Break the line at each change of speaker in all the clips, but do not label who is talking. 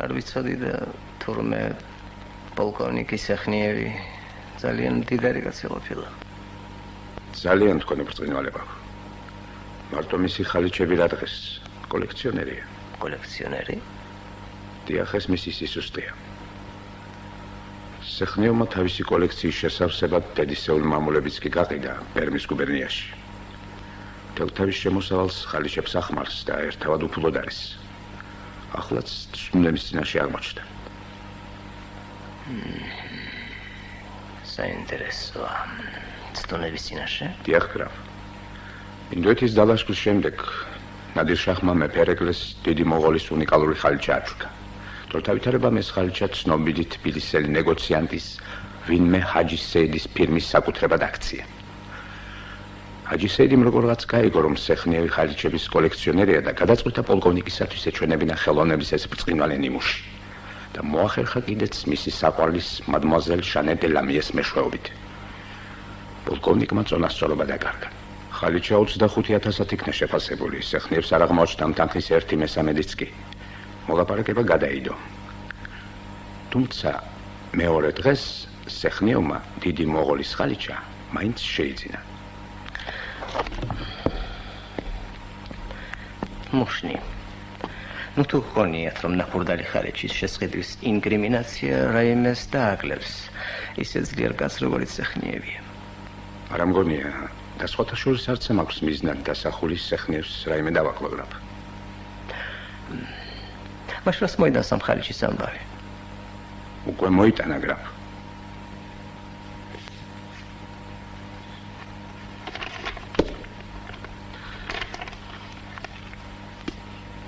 არ ვიცოდი და თურმე პოლკოვნიკი სეხნიევი ძალიან მდიდარი კაცი ყოფილა.
ძალიან თქვენ ბრწყინვალება. მარტო მისი ხალიჩები რა დღეს კოლექციონერია.
კოლექციონერი?
დიახ, ეს მისი სისუსტეა. სეხნიევმა თავისი კოლექციის შესავსებად დედისეული მამულებიც კი გაყიდა პერმის გუბერნიაში. მთელ თავის შემოსავალს ხალიჩებს ახმარს და ერთავად უფლოდ არის. ახლაც ცნობების წინაშე აღმოჩნდა.
საინტერესოა. ცნობების წინაშე?
დიახ, გრაფ. ინდოეთის დალაშქრის შემდეგ ნადირ-შაჰმა მეფერეკლეს დიდი მონღოლის უნიკალური ხალიჩა აჩუქა. თორთავითარებამ ეს ხალიჩა ცნობილი თბილისელი ნეგოციანტის ვინმე ჰაჯი სეიდის ფირმის საკუთრებად აქცია. ჰაჯი სეიდიმ როგორღაც გაიგო, რომ სეხნიევი ხალიჩების კოლექციონერია და გადაწყვიტა პოლკოვნიკისათვის ეჩვენებინა ხელოვნების ეს ბრწყინვალე ნიმუში და მოახერხა კიდეც მისი საყვარლის მადმუაზელ ჟანე დე ლამიეს მეშვეობით. პოლკოვნიკმა წონასწორობა დაკარგა. ხალიჩა 25,000-ად იქნა შეფასებული, სეხნიევს არ აღმოაჩნდა თანხის 1/3-იც კი. მოლაპარაკება გადაიდო. თუმცა მეორე დღეს სეხნიევმა დიდი მონღოლის ხალიჩა მაინც შეიძინა.
მუშნი. ნუ თუ ხონიათ, რომ ნაკურდალი ხალიჩის შესყიდვის ინკრიმინაცია რაიმეს დააკლებს, ისე ძლიერ კაცს როგორც სეხნიევია.
არ ამგონია, და სხვათა შორის არც მაქვს მიზნად დასახული სეხნიევს რაიმე დავაკლებ.
მაშრას მოიდა სამხალიჩის ამბავი.
უკვე მოიტანა, გრაფ.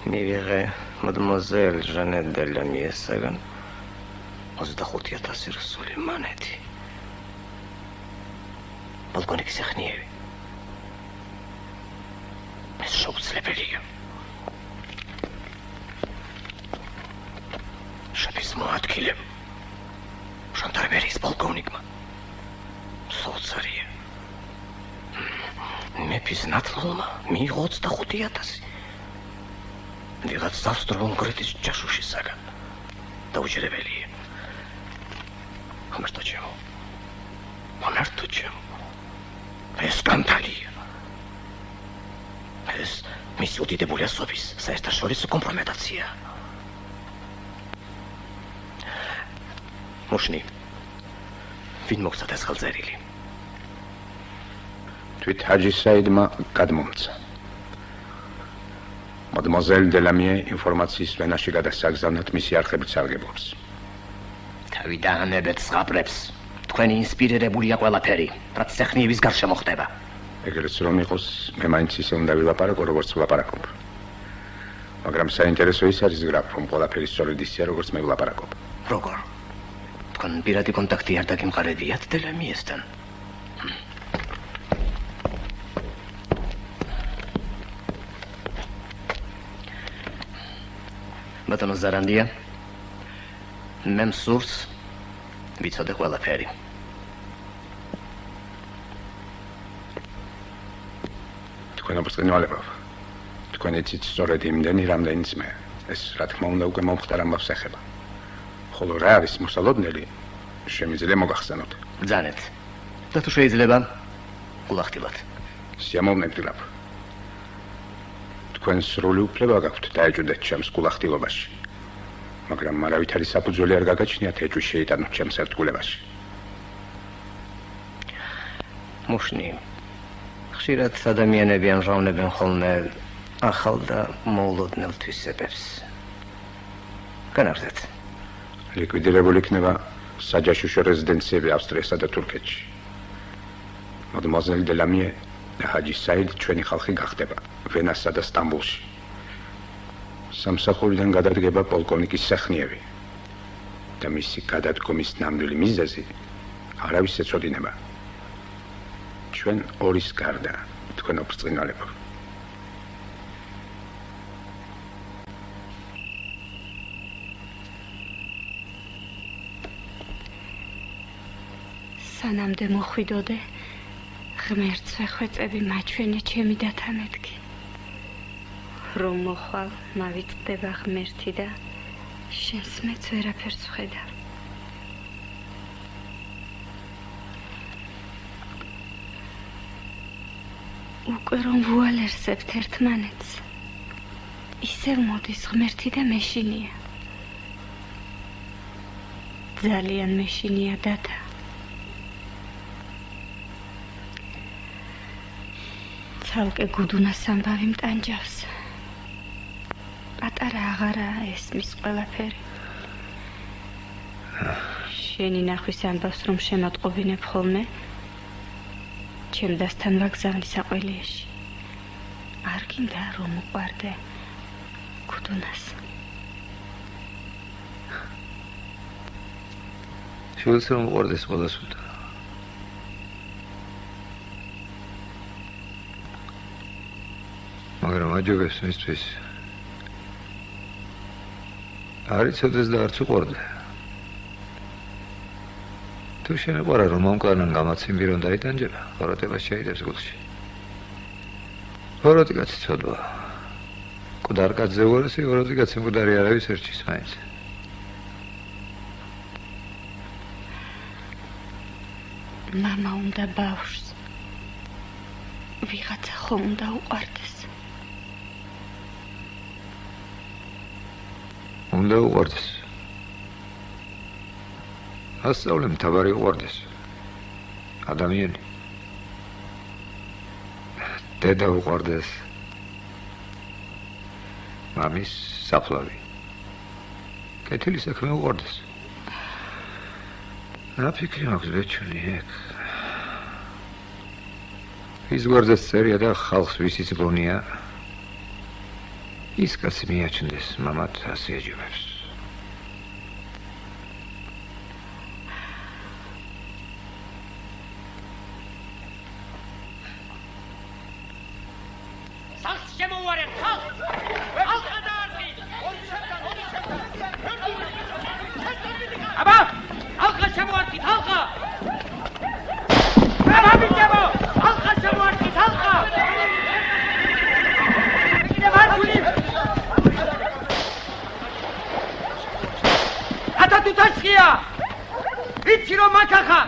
მივიღე მადმუაზელ ჟანე დე ლამიესაგან 25,000 რუსული მონეტი. პოლკოვნიკი სეხნიევი. ეს შეუძლებელია. შების მოადგილემ ჟანდარმერიის პოლკოვნიკმა სოцарია. მეფის ნათლულმა მიიღო 25,000. ვიღაც სასტრო კონკრეტის ჯაშუშისაგან დაუჯერებელია. ამერტო ჩემო. ეს სკანდალია. ეს მისი უდიდებული ასობის საერთაშორისო კომპრომეტაცია. მუშნი. ვინ მოგცადა ეს ხელწერილი?
თვით ჰაჯი საიდმა გადმომცა. მადმუაზელ დე ლამიე ინფორმაციის ვენაში გადასაგზავნად მისი არხებით სარგებლობს.
თავიდანებეთ ზღაპრებს. თქვენი ინსპირირებულია ყველაფერი, რაც სეხნიევის გარშემო ხდება.
ეგრეც რომ იყოს, მე მაინც ისე უნდა ვილაპარაკო, როგორც ვლაპარაკობ. მაგრამ საინტერესო ის არის, გრაფ, რომ ყველაფერი სწორედ ისეა, როგორც მე ვლაპარაკობ.
როგორ? თქვენ პირადი კონტაქტი არ დაგიმყარებიათ დე ლამიესთან? ბატონო ზარანდია, მე მსურს ვიცოდე ყველაფერი.
თქვენ ბრწყინვალება. თქვენ იცით სწორედ იმდენი, რამდენიც მე. ეს რა თქმა უნდა უკვე მომხდარ ამბავს ეხება. ხოლო რა არის მოსალოდნელი, შემიძლია მოგახსენოთ.
ბრძანეთ. და თუ შეიძლება, გულახდილად.
სიამოვნებთ, გრაფ. თქვენ სრული უფლება გაქვთ დაეჭვდეთ ჩემს გულახდილობაში. მაგრამ არავითარი საფუძველი არ გაგაჩნიათ ეჭვი შეიტანოთ ჩემს ერთგულებაში.
მუშნი. ხშირად ადამიანები ამჟავნებენ ხოლმე ახალ და მოულოდნელ თვისებებს. განაგრძეთ.
ლიკვიდირებული იქნება საჯაშუშო რეზიდენციები ავსტრიასა და თურქეთში. მადმუაზელ დე ლამიე და ჰაჯი საიდ ჩვენი ხალხი გახდება ვენასა და სტამბოლში. სამსახურიდან გადადგება პოლკოვნიკის სეხნიევი და მისი გადადგომის ნამდვილი მიზეზი არავის ეწოდინება. ჩვენ ორის გარდა თქვენ ბრწყინვალება.
სანამდე მოხვიდოდე, ღმერთს ვეხვეწები მაჩვენე ჩემი დათანეთკი. რომ მოხვალ, მავიწყდება ღმერთი და შენს მეც ვერაფერს ვხედავ. უკვე რომ ვუალერსებთ ერთმანეთს, ისევ მოდის ღმერთი და მეშინია. ძალიან მეშინია დადა. ცალკე გუდუნას ამბავი მტანჯავს. პატარა აღარაა ესმის ყველაფერი. შენი ნახვის ამბავს რომ შემატყობინებ ხოლმე, ჩემ დასთან ვაგზავნი საყველიაში. არ გინდა რომ უყვარდე გუდუნას.
შვილს რომ უყვარდეს ყველას უტა. მაგრამ აჯობებს მისთვის. არ იცოდეს და არც უყვარდა. თუ შენ უყვარა რომ მომკლანან გამაცემი რომ დაიტანჯება, ხოროტებას შეიდებს გულში. ხოროტი კაცი ცოდვა. მკვდარ კაცზე უარესი, ხოროტი კაცი მკვდარი არავის ერჩის მაინც. მამა უნდა ბავშვს. ვიღაცა ხომ უნდა უყვარდეს. უნდა უყვარდეს. ასწავლე მთავარი უყვარდეს. ადამიანი. დედა უყვარდეს. მამის საფლავი. კეთილი საქმე უყვარდეს. ნაფიქრი მაქვს ბეჭვი ეგ. ის გვერდზე წერია და ხალხს ვისიც ბონია. ის კაცი მიაჩნდეს მამად ასე ეჯებებს.
სახლს შემოუარეთ, ხალხს! ხალხა დაარბი! აბა! ხალხა შემოარტით, ხალხა! აბა მიჯებო! ხალხა შემოარტით, ხალხა! კიდე მარგული! ატა თუ თაშხია! ვიცი რომ მაქახა!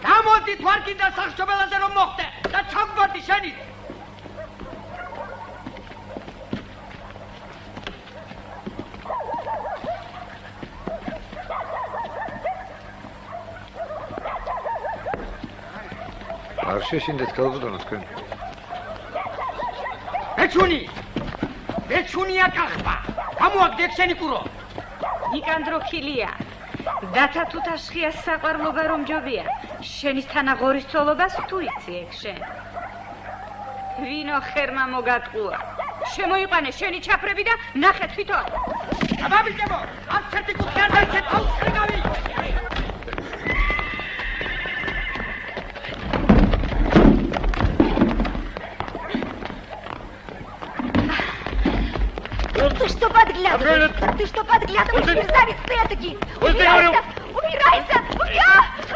გამოდით ვარგინდა სახშობელაზე რომ მოხდე და ჩავგვარდი შენით!
არ შეშინდეთ ქალბატონო თქვენ.
მეჩუნია კახბა. გამოაგდეთ შენი კურო.
ნიკანდროქილია. დათა თუთაშხიას საყვარლობა რომ ჯობია. შენის თანაღორის ცოლობას თუ იცი ეგ შენ. ვინო ხერმა მოგატყუა. შემოიყვანე შენი ჩაფრები და ნახე თვითონ.
აბა მიჯებო! არც ერთი კუთხე არ დაიცეთ, აუხრიგავი!
Ты что подглядываешь? Ты что подглядываешь? Мерзавец ты этакий! Убирайся!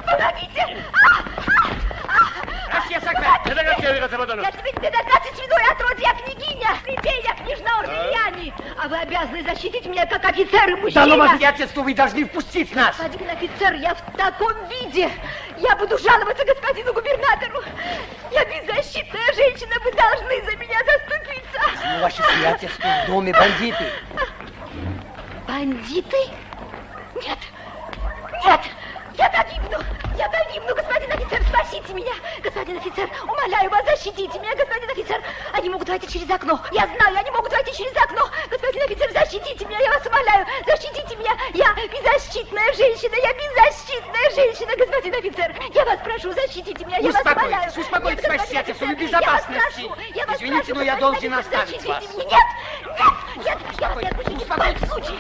Помогите! Я тебе бедокатый свиной отродье, я княгиня! Прибей, я княжна Ордельяни! А вы обязаны защитить меня как офицер и мужчина!
Да ну вас я отец, вы должны впустить нас!
Господин офицер, я в таком виде! Я буду жаловаться господину губернатору! Я беззащитная женщина, вы должны за меня заступиться!
Ну, ваше сиятельство, в доме бандиты!
Бандиты? Нет! Нет! Я погибну, господин офицер, спасите меня! Господин офицер, умоляю вас, защитите меня, господин офицер! Они могут войти через окно, я знаю, они могут войти через окно! Господин офицер, защитите меня, я вас умоляю, защитите меня! Я беззащитная женщина, господин офицер! Я вас прошу, защитите меня, я вас умоляю!
Успокойтесь, ваше сиятельство, вы в безопасности! Извините, но я должен оставить вас!
Нет! Я вас не отпущу ни в коем случае!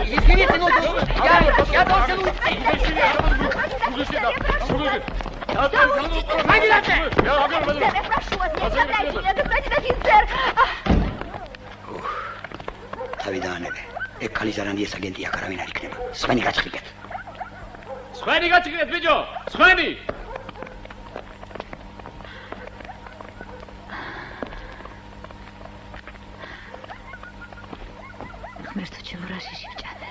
Извините, но я должен уйти!
Я прошу вас, не оставляйте меня, господин офицер!
თავიდანები. ეგ ქალი ზარანდის აგენტია, კარავინ არ იქნება. სხვენი გაჭრიდეთ.
სხვენი გაჭრიდეთ, ბიჭო! სხვენი!
ღმერთო ჩემო რა შიში ვჭამე.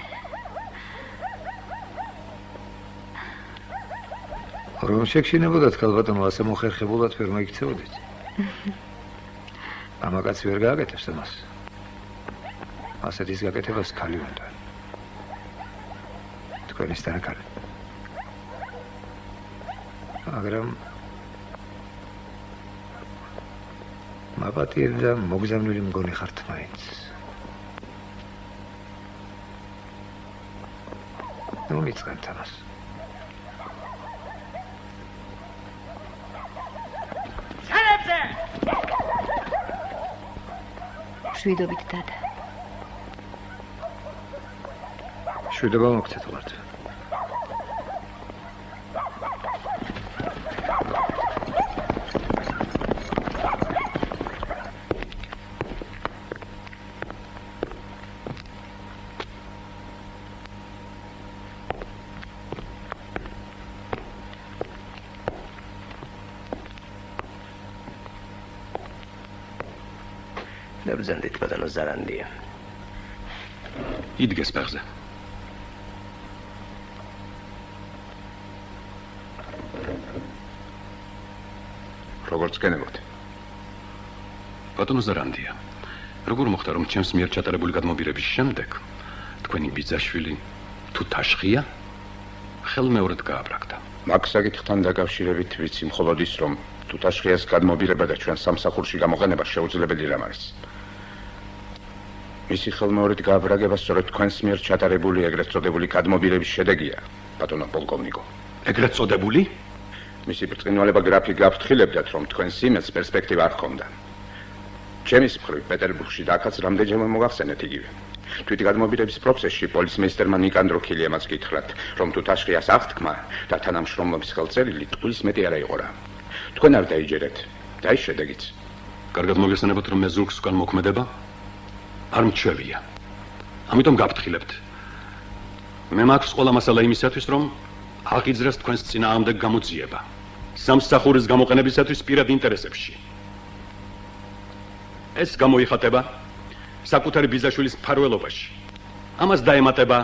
რომ შეგშინებოდათ ქალბატონო ასე მოხერხებულად ვერ მოიქცეოდით. ამაკაც ვერ გააკეთებს ამას. ასეთის გაკეთებას ქალი უნდა. თქვენისთან ქალი. მაგრამ მაპატიერი და მოგზავნილი მგონი ხართ მაინც. ნუ მიწყენთ ამას.
სანებზე!
შვიდობით დადა.
შვიდობა მოგცეთ ვართ.
ნებზანდით ბატონო ზარანდია.
იდგეს ფეხზე. როგორც გენებოთ.
ბატონო ზარანდია, როგორ მოხდა რომ ჩემს მიერ ჩატარებული გადმობირების შემდეგ თქვენი ბიძაშვილი თუთაშხია ხელმეორედ გააბრაგდა.
მაგ საკითხთან დაკავშირებით ვიცი მხოლოდ ის, რომ თუთაშხიას გადმობირება და ჩვენ სამსახურში გამოყენება შეუძლებელი რამ არის. მისი ხელმეორედ გააბრაგება სწორედ თქვენს მიერ ჩატარებული ეგრეთ წოდებული გადმობირების შედეგია, ბატონო პოლკოვნიკო.
ეგრეთ წოდებული?
მისი ბრწყინვალება გრაფი გაფრთხილებდათ, რომ თქვენს იმედს პერსპექტივა არ ჰქონდა. ჩემის მხრივ პეტერბურგში და აქაც რამდენჯერმე მოგახსენეთ იგივე. თვით გადმობირების პროცესში პოლიცმეისტერმა ნიკანდრო ქილიამაც გითხრათ, რომ თუთაშხიას აღთქმა და თანამშრომლობის ხელწერილი ტყუის მეტი არა იყო რა. თქვენ არ დაიჯერეთ და ის შედეგიც.
კარგად მოგესალმებათ, რომ მე ზურგს უკან მოქმედება არ მჩვევია. ამიტომ გაფრთხილებთ. მე მაქვს ყველა მასალა იმისათვის, რომ აღიძრას თქვენს წინააღმდეგ გამოძიება. სამსახურის გამოყენებისათვის პირად ინტერესებში. ეს გამოიხატება საკუთარი ბიძაშვილის მფარველობაში. ამას დაემატება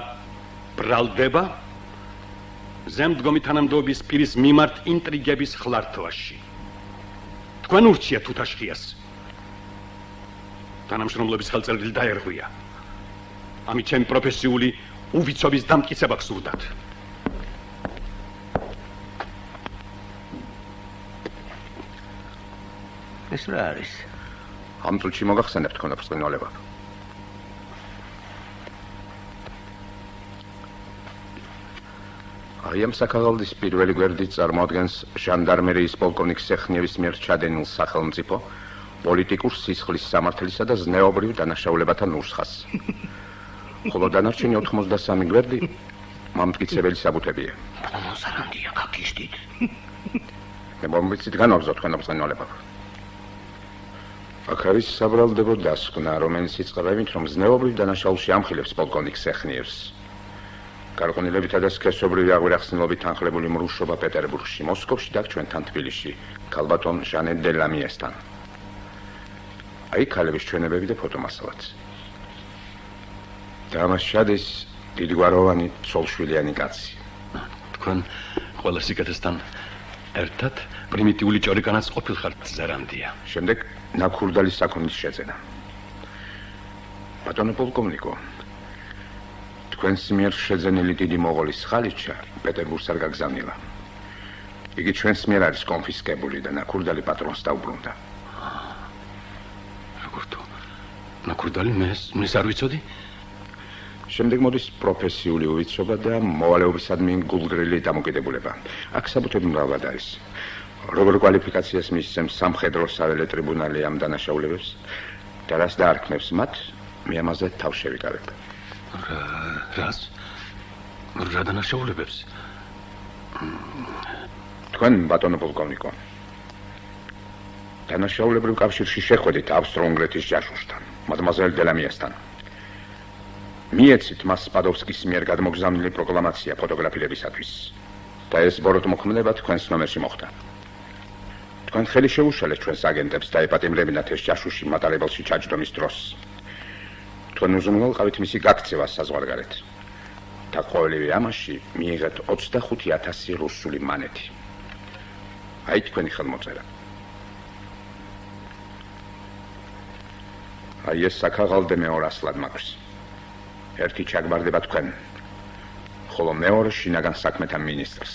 ბრალდება ზემდგომი თანამდებობის პირის მიმართ ინტრიგების ხლართვაში. თქვენ ურჩიათ თუთაშხიას. თანამშრომლობის ხელწერილი დაერღვია. ამით ჩემი პროფესიული უვიცობის დამტკიცება გსურდათ.
ეს რა არის?
ამ წუთში მოგახსენებთ თქვენ ბრწყინვალება. აი ამ საქაღალდის პირველი გვერდი წარმოადგენს ჟანდარმერიის პოლკოვნიკ სეხნიევის მიერ ჩადენილ სახელმწიფო პოლიტიკურ სისხლის სამართლისა და ზნეობრივ დანაშაულებათა ნუსხას. ხოლო დანარჩენი 83 გვერდი მამტკიცებელი საბუთებია.
ბატონო ზარანდია, გაგიშდით.
მე მომიცით განვაგზავთ თქვენ ბრწყინვალება. აქ არის საბრალდებო დასკვნა, რომელიც იწყებებით, რომ ზნეობრივ დანაშაულში ამხილებს პოლკოვნიკ სეხნიევს. გარყვნილებითა და სქესობრივი აღვირახსნილობით თანხლებული მრუშობა პეტერბურგში, მოსკოვში და ჩვენთან თბილისში, ქალბატონ ჟანეტ დე ლამიესთან. აი ქალების ჩვენებები და ფოტომასალაც. და ამას შედის დიდგვაროვანი ცოლშვილიანი კაცი.
თქვენ ყველა სიკეთესთან ერთად პრიმიტიული ჭორიკანაც ყოფილხართ ზარანდია.
შემდეგ ნაქურდალის საქონლის შეძენა. ბატონო პოლკოვნიკო, თქვენს მიერ შეძენილი დიდი მოღოლის ხალიჩა პეტერბურგს არ გაგზავნილა. იგი ჩვენს მიერ არის კონფისკებული და ნაქურდალი პატრონს დაუბრუნდა.
როგორ თუ ნაქურდალი მეს არ ვიცოდი?
შემდეგ მოდის პროფესიული უვიცობა და მოვალეობისადმი გულგრილი დამოკიდებულება. აქ საბუთები მრავლად არის. როგორ კვალიფიკაციას მისცემს სამხედრო საველე ტრიბუნალი ამ დანაშაულებებს და რას დაარქმევს მათ, მე ამაზე თავს შევიკავებ.
რას? რა დანაშაულებებს?
თქვენ ბატონო პოლკოვნიკო, დანაშაულებრივ კავშირში შეხვედით ავსტრო-უნგრეთის ჯაშუშთან, მადმაზელ დე ლამიესთან. მიეცით მას სპადოვსკის მიერ გადმოგზავნილი პროკლამაცია ფოტოგრაფირებისათვის და ეს ბოროტმოქმედება თქვენს ნომერში მოხდა. თქვენ ხელი შეუშალეთ ჩვენს აგენტებს და ეპატიმრებინათ ეს ჯაშუში მატარებელში ჩაჯდომის დროს. თქვენ უზრუნველყავით მისი გაქცევა საზღვარგარეთ. და ყოველივე ამაში მიიღეთ 25,000 რუსული მანეთი. აი თქვენი ხელმოწერა. აი ეს საქაღალდე მეორე ასლად მაქვს. ერთი ჩაგბარდება თქვენ, ხოლო მეორე შინაგან საქმეთა მინისტრს.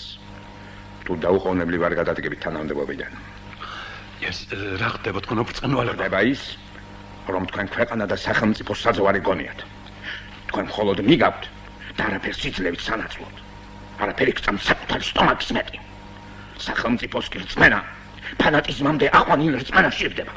თუ დაუყოვნებლივ არ გადადგებით თანამდებობიდან.
ეს რა ხდება თქვენ ოფრწყინვალება?
ხდება ის, რომ თქვენ ქვეყანა და სახელმწიფო საძოვარი გონიათ. თქვენ მხოლოდ მიგავთ და არაფერს იძლევთ სანაცვლოდ. არაფერი გწამთ საკუთარი სტომაქის მეტი. სახელმწიფოს კი რწმენა ფანატიზმამდე აყვანილ რწმენას სჭირდება.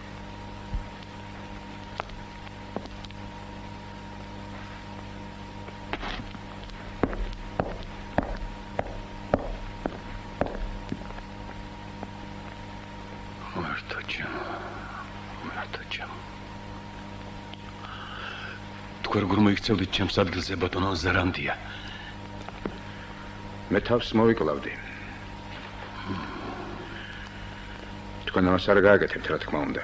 თქვენ როგორ მოიქცევდით ჩემს ადგილზე ბატონო ზარანდია?
მე თავს მოვიკლავდი. თქვენ ამას არ გააკეთებთ, რა თქმა უნდა.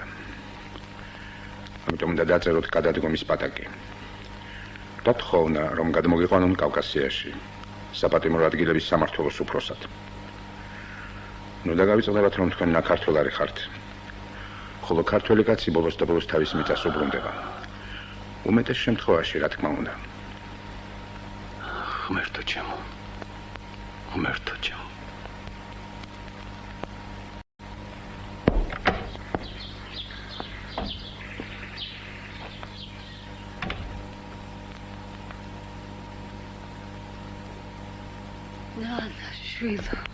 ამიტომ უნდა დაწეროთ გადადგომის პატაკი. და თხოვნა, რომ გადმოგიყვანონ კავკასიაში, საპატიმრო ადგილების სამმართველოს უფროსად. ნუ დაგავიწყდებათ, რომ თქვენ ნაქართველარი ხართ. ხოლო ქართველი კაცი ბოლოს და ბოლოს თავის მიწას უბრუნდება. უმეტეს შემთხვევაში, რა თქმა უნდა.
ღმერთო ჩემო. ღმერთო ჩემო.
ნანა, შვილო.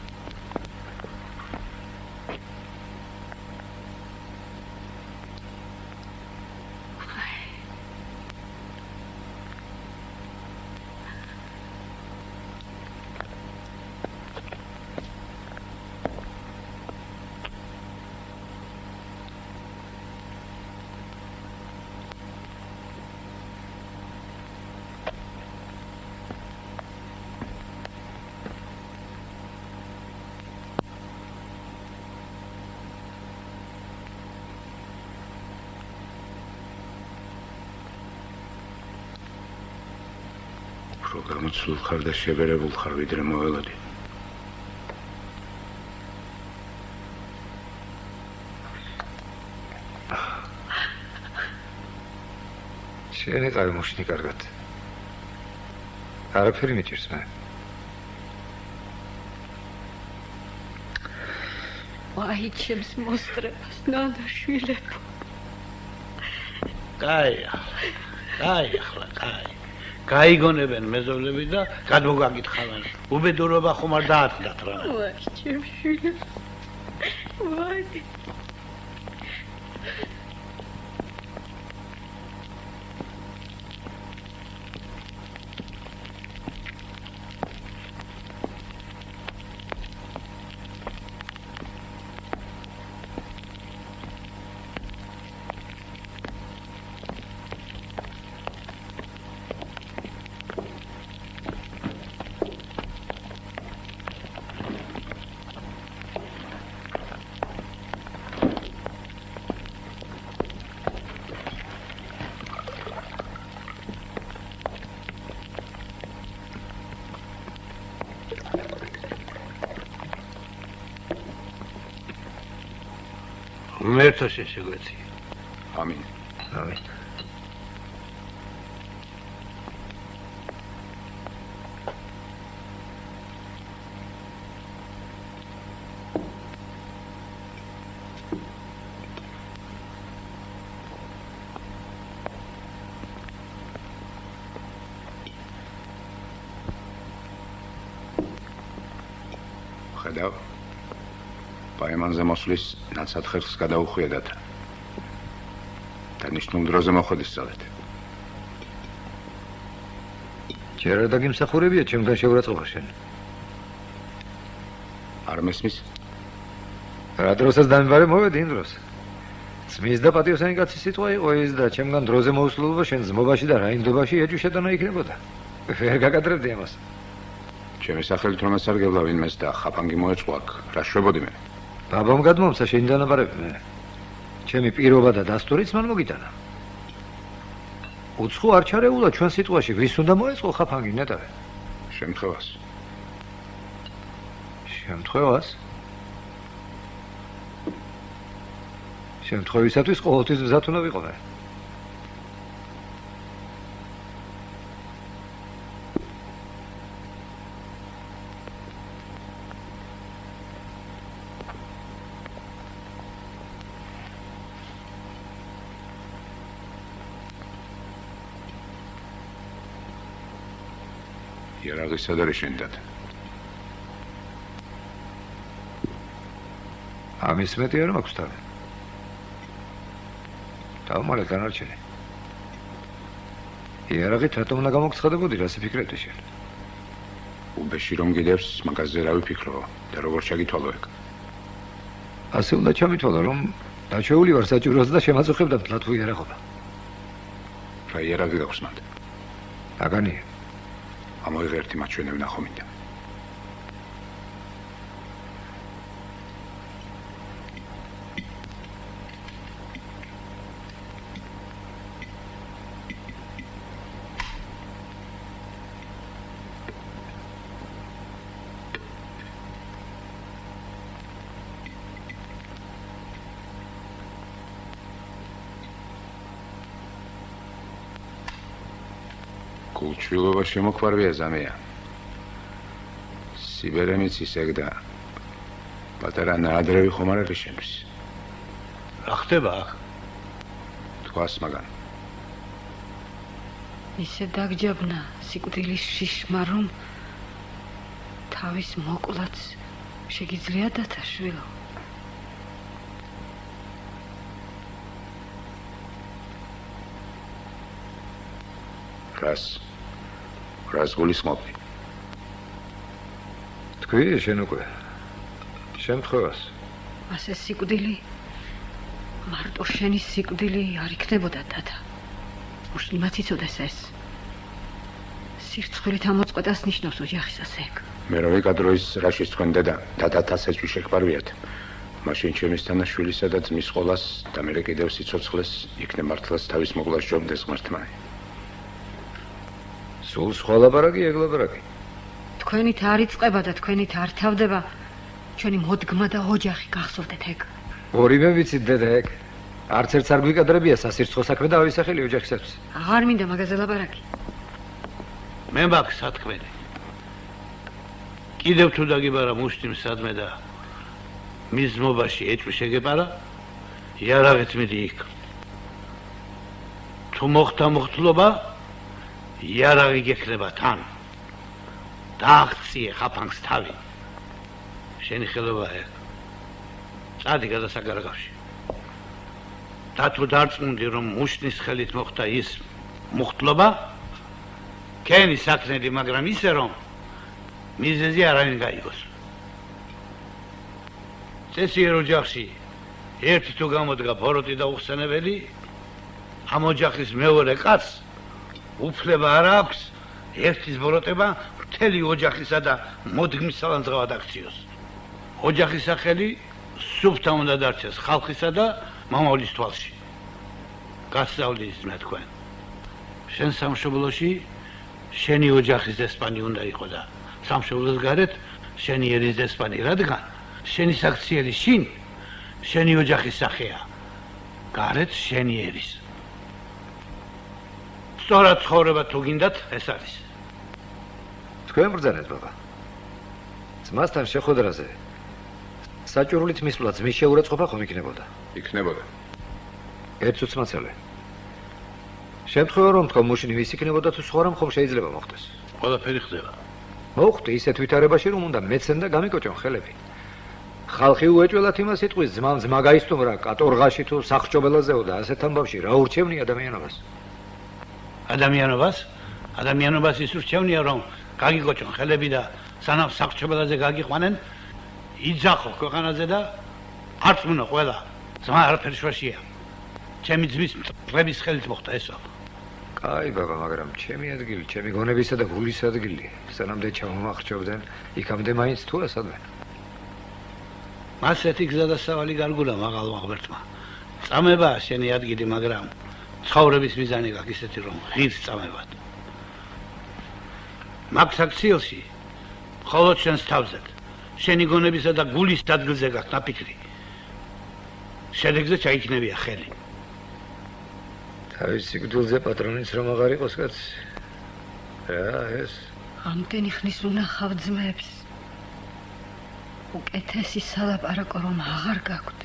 გამოცულ ხარ და შებერებულ ხარ, ვიდრე მოველოდი.
შენი ყავი მოშნი კარგად. არაფერი მიჭირს მე.
ვაი, ჩემს მოსწრებას, ნანა, შვილებო.
კაი, ახლა, კაი. გაიგონებენ მეზობლები და გადმოგაგითხავენ. უბედურობა ხომ არ დაათმდათ რა.
ვაი, ჩემს შვილებო. ვაი.
ღმერთო შეგვეცი.
ამინ.
ამინ.
ხედავ პაემანზე მოსვლის ნაცად ხერხს გადაუხვიედათ. დანიშნულ დროზე მოხვედისწავლეთ.
ჯერ არ დაგიმსახურებია ჩემგან შეურაცხყოფა შენ.
არ მესმის?
რა დროსაც დამიბარე მოვედი იმ დროს. ძმის და პატიოსანი კაცის სიტყვა იყო ეს და ჩემგან დროზე მოუსრულობა შენ ზმობაში და რაინდობაში ეჭვშედანა იქნებოდა. ვერ გაკადრებდი ამას.
ჩემი სახელით რომელსაც არ გევლავ ინმეს და ხაფანგი მოეწყო აქ. რა შვებოდი მე?
ბაბამ გადმომცა შენი დანაბარები მე. ჩემი პირობა და დასტურიც მან მოგიტანა. უცხო არ ჩარეულა ჩვენ სიტყვაში, ვის უნდა მოეწყო ხაფანგი ნეტავე?
შემთხვევას.
შემთხვევას? შემთხვევისათვის ყოველთვის მზად უნდა ვიყავე.
იარაღისა და რეშენდად.
ამის მეტი არ მაქვს თავი. თავმალე განარჩენი. იარაღით რატომ უნდა გამოგცხადებოდი, რას ფიქრობდი შენ?
უბეში რომ გიდევს, მაგაზე რა ვიფიქრო და როგორ ჩაგითვალო ეგ?
ასე უნდა ჩამითვალა, რომ დაჩეული ვარ საჭიროზე და შემაწუხებდა მთლად თუ იარაღობა.
რა იარაღი გაქვს მანდ?
აგანია.
ამოიღე ერთი მათ ჩვენე ვნახო მინდა. გულჩვილობა შემოქვარვია ზამეა. სიბერე მიცის ეგ და პატარა ნაადრევი ხომ არ არის შენთვის?
რა ხდება აქ?
თქვას მაგან.
ისე დაგჯაბნა სიკვდილის შიშმა, რომ თავის მოკლაც შეგიძლია დათაშვილო. რას გულისხმობდი?
თქვი შენ უკვე შემთხვევას.
ასე სიკვდილი მარტო შენი სიკვდილი არ იქნებოდა დადა. უშლიმაც იცოდეს ეს. სირცხვილით ამოწყვეტას ნიშნავს ოჯახისას ეგ.
მე რო ვიკადროის რაშიც თქვენ დადათას ეჭვი შეგპარვიათ. მაშინ ჩემის თანაშვილისა და ძმის ყოლას და მე კიდევ სიცოცხლეს იქნებ მართლაც თავის მოგლას ჯობდეს ღმერთმა.
სულ სხვა ლაპარაკი, ეგ ლაპარაკი.
თქვენით არ იწყება და თქვენით არ თავდება. ჩვენი მოდგმა და ოჯახი გახსოვდეთ ეგ.
ორივე ვიცით დედა ეგ. არც ერთს არ გვიკადრებია სასირცხო საქმე და ავისახელი ოჯახისათვის.
აღარ მინდა მაგაზე ლაპარაკი.
მე მაქვს სათქმელი. კიდევ თუ დაგიბარა მუშტიმ სადმე და მის მობაში ეჭვი შეგეპარა, იარაღით მიდი იქ. თუ მოხდა მოხდლობა, იარაღი გექნება თან. დააღწიე ხაფანგს თავი. შენი ხელობა ეგ. წადი გადასაგარგავში. და თუ დარწმუნდი, რომ მუშტის ხელით მოხდა ის მოხდლობა, კენი საკნედი, მაგრამ ისე რომ მიზეზი არავინ გაიგოს. წესიერ ოჯახში ერთი თუ გამოდგა ბოროტი და უხსენებელი, ამ ოჯახის მეორე კაცს უფლება არ აქვს ერთის ბოროტება მთელი ოჯახისა და მოდგმის სალანძღავად აქციოს. ოჯახის სახელი სუფთა უნდა დარჩეს ხალხისა და მამავლის თვალში. გასწავლის მე თქვენ. შენ სამშობლოში შენი ოჯახის დესპანი უნდა იყო და სამშობლოს გარეთ შენი ერის დესპანი, რადგან შენი საქციელი შინ შენი ოჯახის სახეა. გარეთ შენი ერის. სწორად ცხოვრება თუ გინდათ, ეს არის.
თქვენ ბრძანეთ, ბაბა. ძმასთან შეხვედრაზე საჭურულით მისვლა ძმის შეურაცხყოფა ხომ იქნებოდა?
იქნებოდა.
ერთ წუთს მაცალე. შემთხვევა რომ თქვა მუშინი ვის იქნებოდა თუ სხვა რამ ხომ შეიძლება მოხდეს?
ყველაფერი ხდება.
მოხდი ისეთ ვითარებაში რომ უნდა მეცენ და გამიკოჭონ ხელები. ხალხი უეჭველად იმას იტყვის ძმამ ძმა გაისტუმრა კატორღაში თუ სახრჭობელაზეო და ასეთ ამბავში რა ურჩევნია ადამიანობას?
ადამიანობას ის ურჩევნია რომ გაგიკოჭონ ხელები და სანამ სახრჭობელაზე გაგიყვანენ იძახო ქვეყანაზე და არწმუნო ყველა ძმა არაფერი შუაშია. ჩემი ძმის მტრების ხელით მოხდა ესო.
კაი ბაბა, მაგრამ ჩემი ადგილი, ჩემი გონებისა და გულის ადგილი, სანამდე ჩამომახრჩობდნენ, იქამდე მაინც თუ ასადვე.
მას ეთი გზა და სავალი გარგულა მაღალმა ღმერთმა. წამება შენი ადგილი, მაგრამ ცხოვრების მიზანი გაქვს ისეთი რომ ღირს წამებად. მაგ საქციელში მხოლოდ შენს თავზედ, შენი გონებისა და გულის ადგილზე გაქვს ნაფიქრი. შედეგზე ჩაიქნებია ხელი.
თავის სიკვდილზე პატრონის რომ აღარ იყოს კაცი. რა ეს?
ამდენი ხნის უნახავ ძმებს. უკეთესი სალაპარაკო რომ აღარ გაქვთ.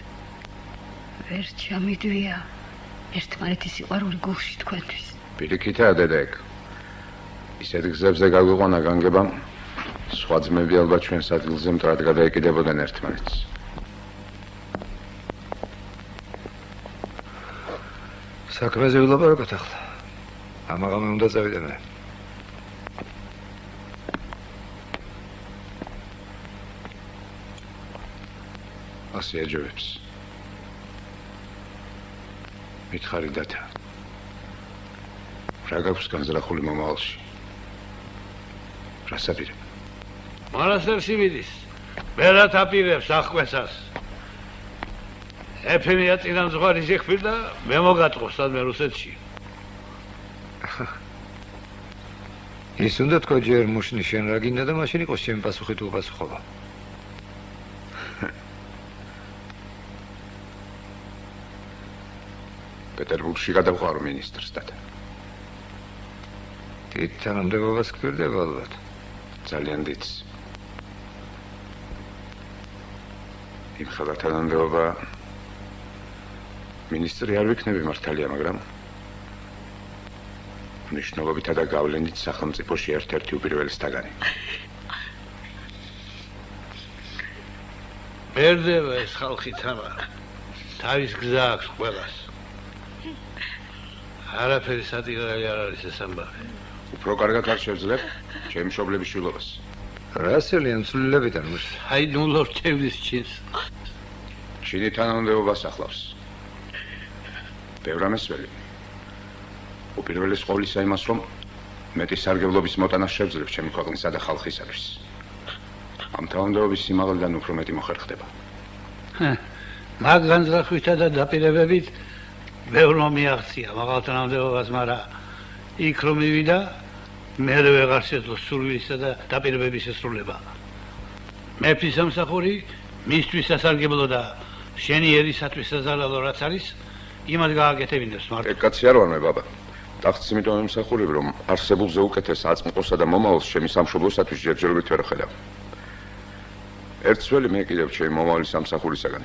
ვერ ჩამიდვია ერთმანეთის სიყვარული გულში თქვენთვის.
პირიქითაა დედაეკ. ისეთ გზებზე გაგვიყვანა განგებამ, სხვა ძმები ალბათ ჩვენს ადგილზე მტრად გადაეკიდებოდნენ ერთმანეთს.
საქმეზე ვილაპარაკოთ ახლა. ამაღამე უნდა წავიდე მე. ასე ეჯობებს. მითხარი დათა. რა გაქვს განზრახული მომავალში? რა საპირებ?
მონასტერში მიდის. მერად აპირებს აღკვეცას. ეფემია წინამძღვარი შეხვიდა, მე მოგატყო სადმე რუსეთში.
ის უნდა თქვა ჯერ მუშნი შენ რა გინდა და მაშინ იყოს ჩემი პასუხი თუ უპასუხობა.
პეტერბურგში გადავყარო მინისტრს დათა.
დიდ თანამდებობას გვერდება ალბათ.
ძალიან დიდს. იმ ხალხ თანამდებობა მინისტრი არ ვიქნები მართალია, მაგრამ მნიშვნელობითა და გავლენით სახელმწიფოში ერთ-ერთი უპირველეს თაგანი.
მერდება ეს ხალხი თამა. თავის გზა აქვს ყველას. არაფერი სატირალი არ არის ეს ამბავი.
უფრო კარგად არ შევძლებ ჩემი მშობლების შვილობას.
რასელიან ცვლილებიდან მუშ.
აი ნულო რჩევლის ჩინს.
ჩინი თანამდებობას ახლავს. ბევრ ამესველი. უპირველეს ყოვლისა იმას, რომ მეტი სარგებლობის მოტანას შევძლებ ჩემი ქვეყნისა და ხალხისათვის. ამ თანამდებობის სიმაღლიდან უფრო მეტი მოხერხდება.
მაგ განზრახვითა და დაპირებებით ბევრმა მიაღწია მაღალ თანამდებობას, მაგრამ იქ რომ მივიდა, მერე ვეღარ შეძლო სურვილისა და დაპირებების შესრულება. მეფის სამსახური მისთვის სასარგებლო და შენი ერისათვის საზარალო რაც არის, იმად გააკეთებინებს მარტო.
ეგ კაცი არ ვარ მე ბაბა. ტახტს იმიტომ ემსახურებ, რომ არსებულზე უკეთეს აწმყოსა და მომავალს ჩემი სამშობლოსათვის ჯერჯერობით ვერ ხედავ. ერთსველი მე კიდევ ჩემი მომავლის სამსახურისაგან.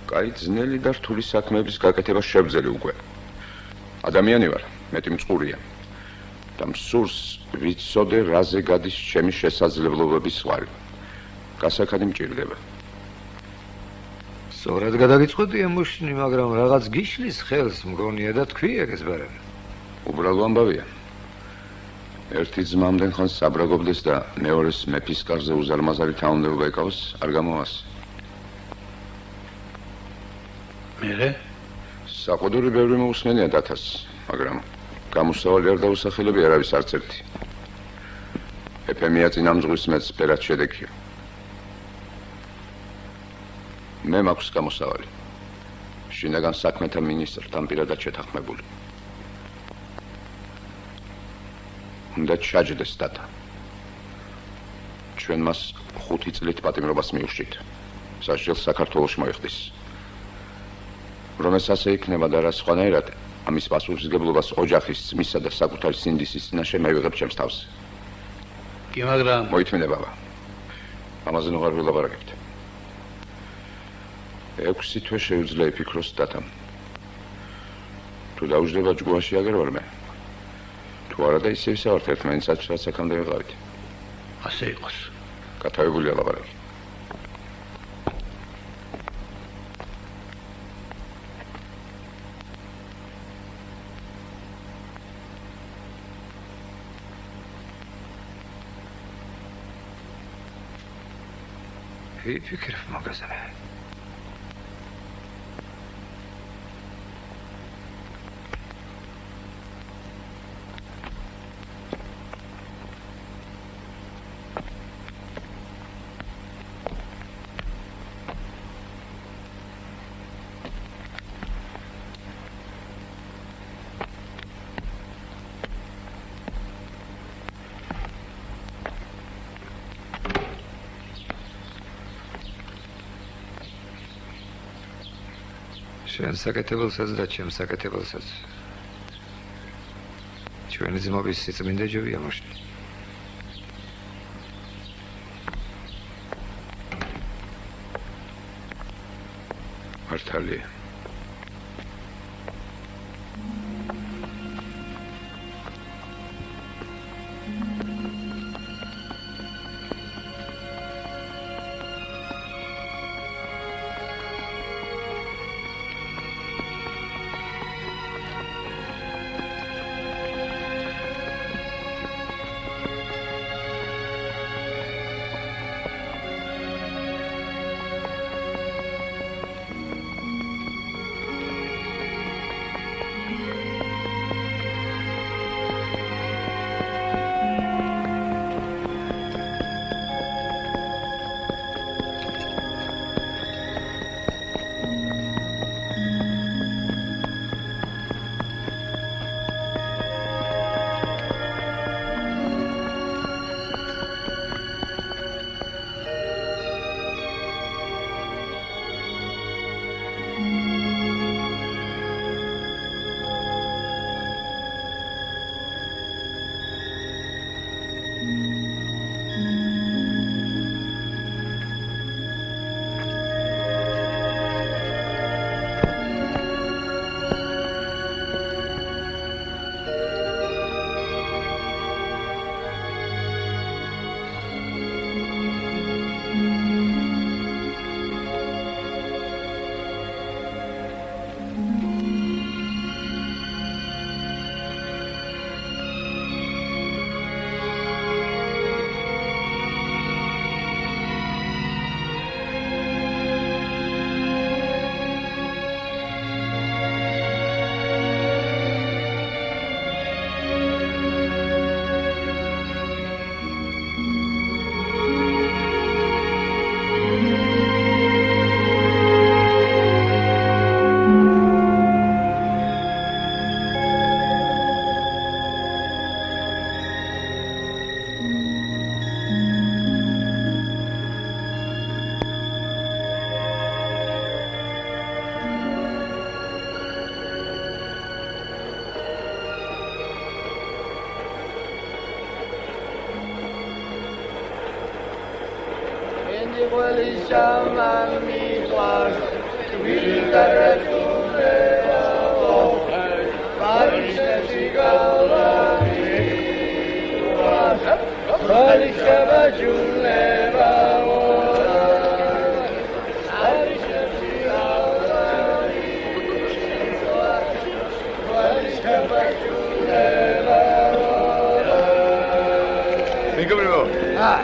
კაი ძნელი და რთული საქმეების გაკეთება შევძელი უკვე. ადამიანი ვარ, მეტი მწყურია. და მსურს ვიცოდე რაზე გადის ჩემი შესაძლებლობების ზღვარი. გასაქადი მჭირდება.
სწორად გადაგიწყვეტია მუშნი, მაგრამ რაღაც გიშლის ხელს მგონია და თქვი ეგ ბარემ.
უბრალო ამბავია. ერთი ძმა ამდენ ხანს საბრაგობდეს და მეორეს მეფის კარზე უზარმაზარი თანამდებობა ეკავს, არ გამოვას.
მერე?
საყუდური ბევრი მოусმენია დათას, მაგრამ გამოსავალი არ დაუსახელები არავის არც ერთი. ეფემია წინამძღვრის მეც ფერად შედეგია. მე მაქვს გამოსავალი. შინაგან საქმეთა მინისტრთან პირადად შეთანხმებული. უნდა ჩაჯდეს დათა. ჩვენ მას 5 წლით პატიმრობას მივშით. სასჯელს საქართველოში მოიხდის. რომ ეს ასე იქნება და რა სხვანაირად, ამის პასუხისგებლობას ოჯახის ძმისა და საკუთარი სინდისის წინაშე მე ვიღებ ჩემს თავს.
კი, მაგრამ
მოითმინე ბაბა. ამაზე ნუ არ ვილაპარაკებთ. 6 თვე შეუძლია იფიქროს დათამ. თუ დაუждდება ჯგუფში აგერ ვარ მე. თუ არა და ისე ვისავართ ერთმანეთსაც აქამდე ვიყავით.
ასე იყოს.
გათავებულია ლაპარაკი.
ვიფიქრებ მაგაზე. შენ საკეთებელსაც და ჩემ საკეთებელსაც ჩვენი ძმობის სიწმინდე ჯობია მოშლი.
მართალია.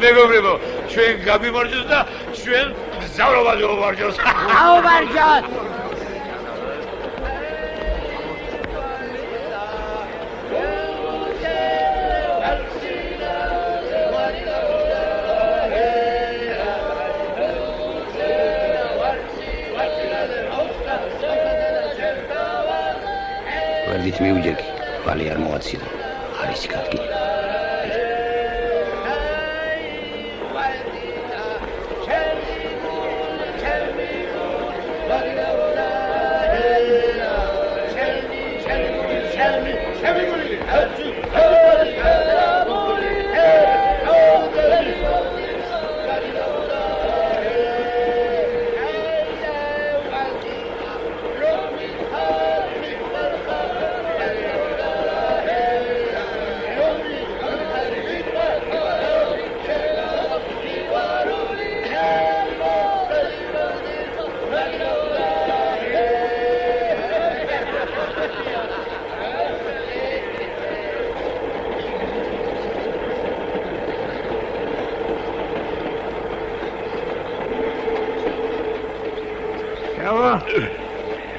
მეგობრებო, ჩვენ გამიმარჯვეს და ჩვენ გზავრობაზე ვოვარჯოს.
აუვარჯოთ.
ვერდით მიუჯექი, ბალი არ მოაცილო. არის იქ ადგილი.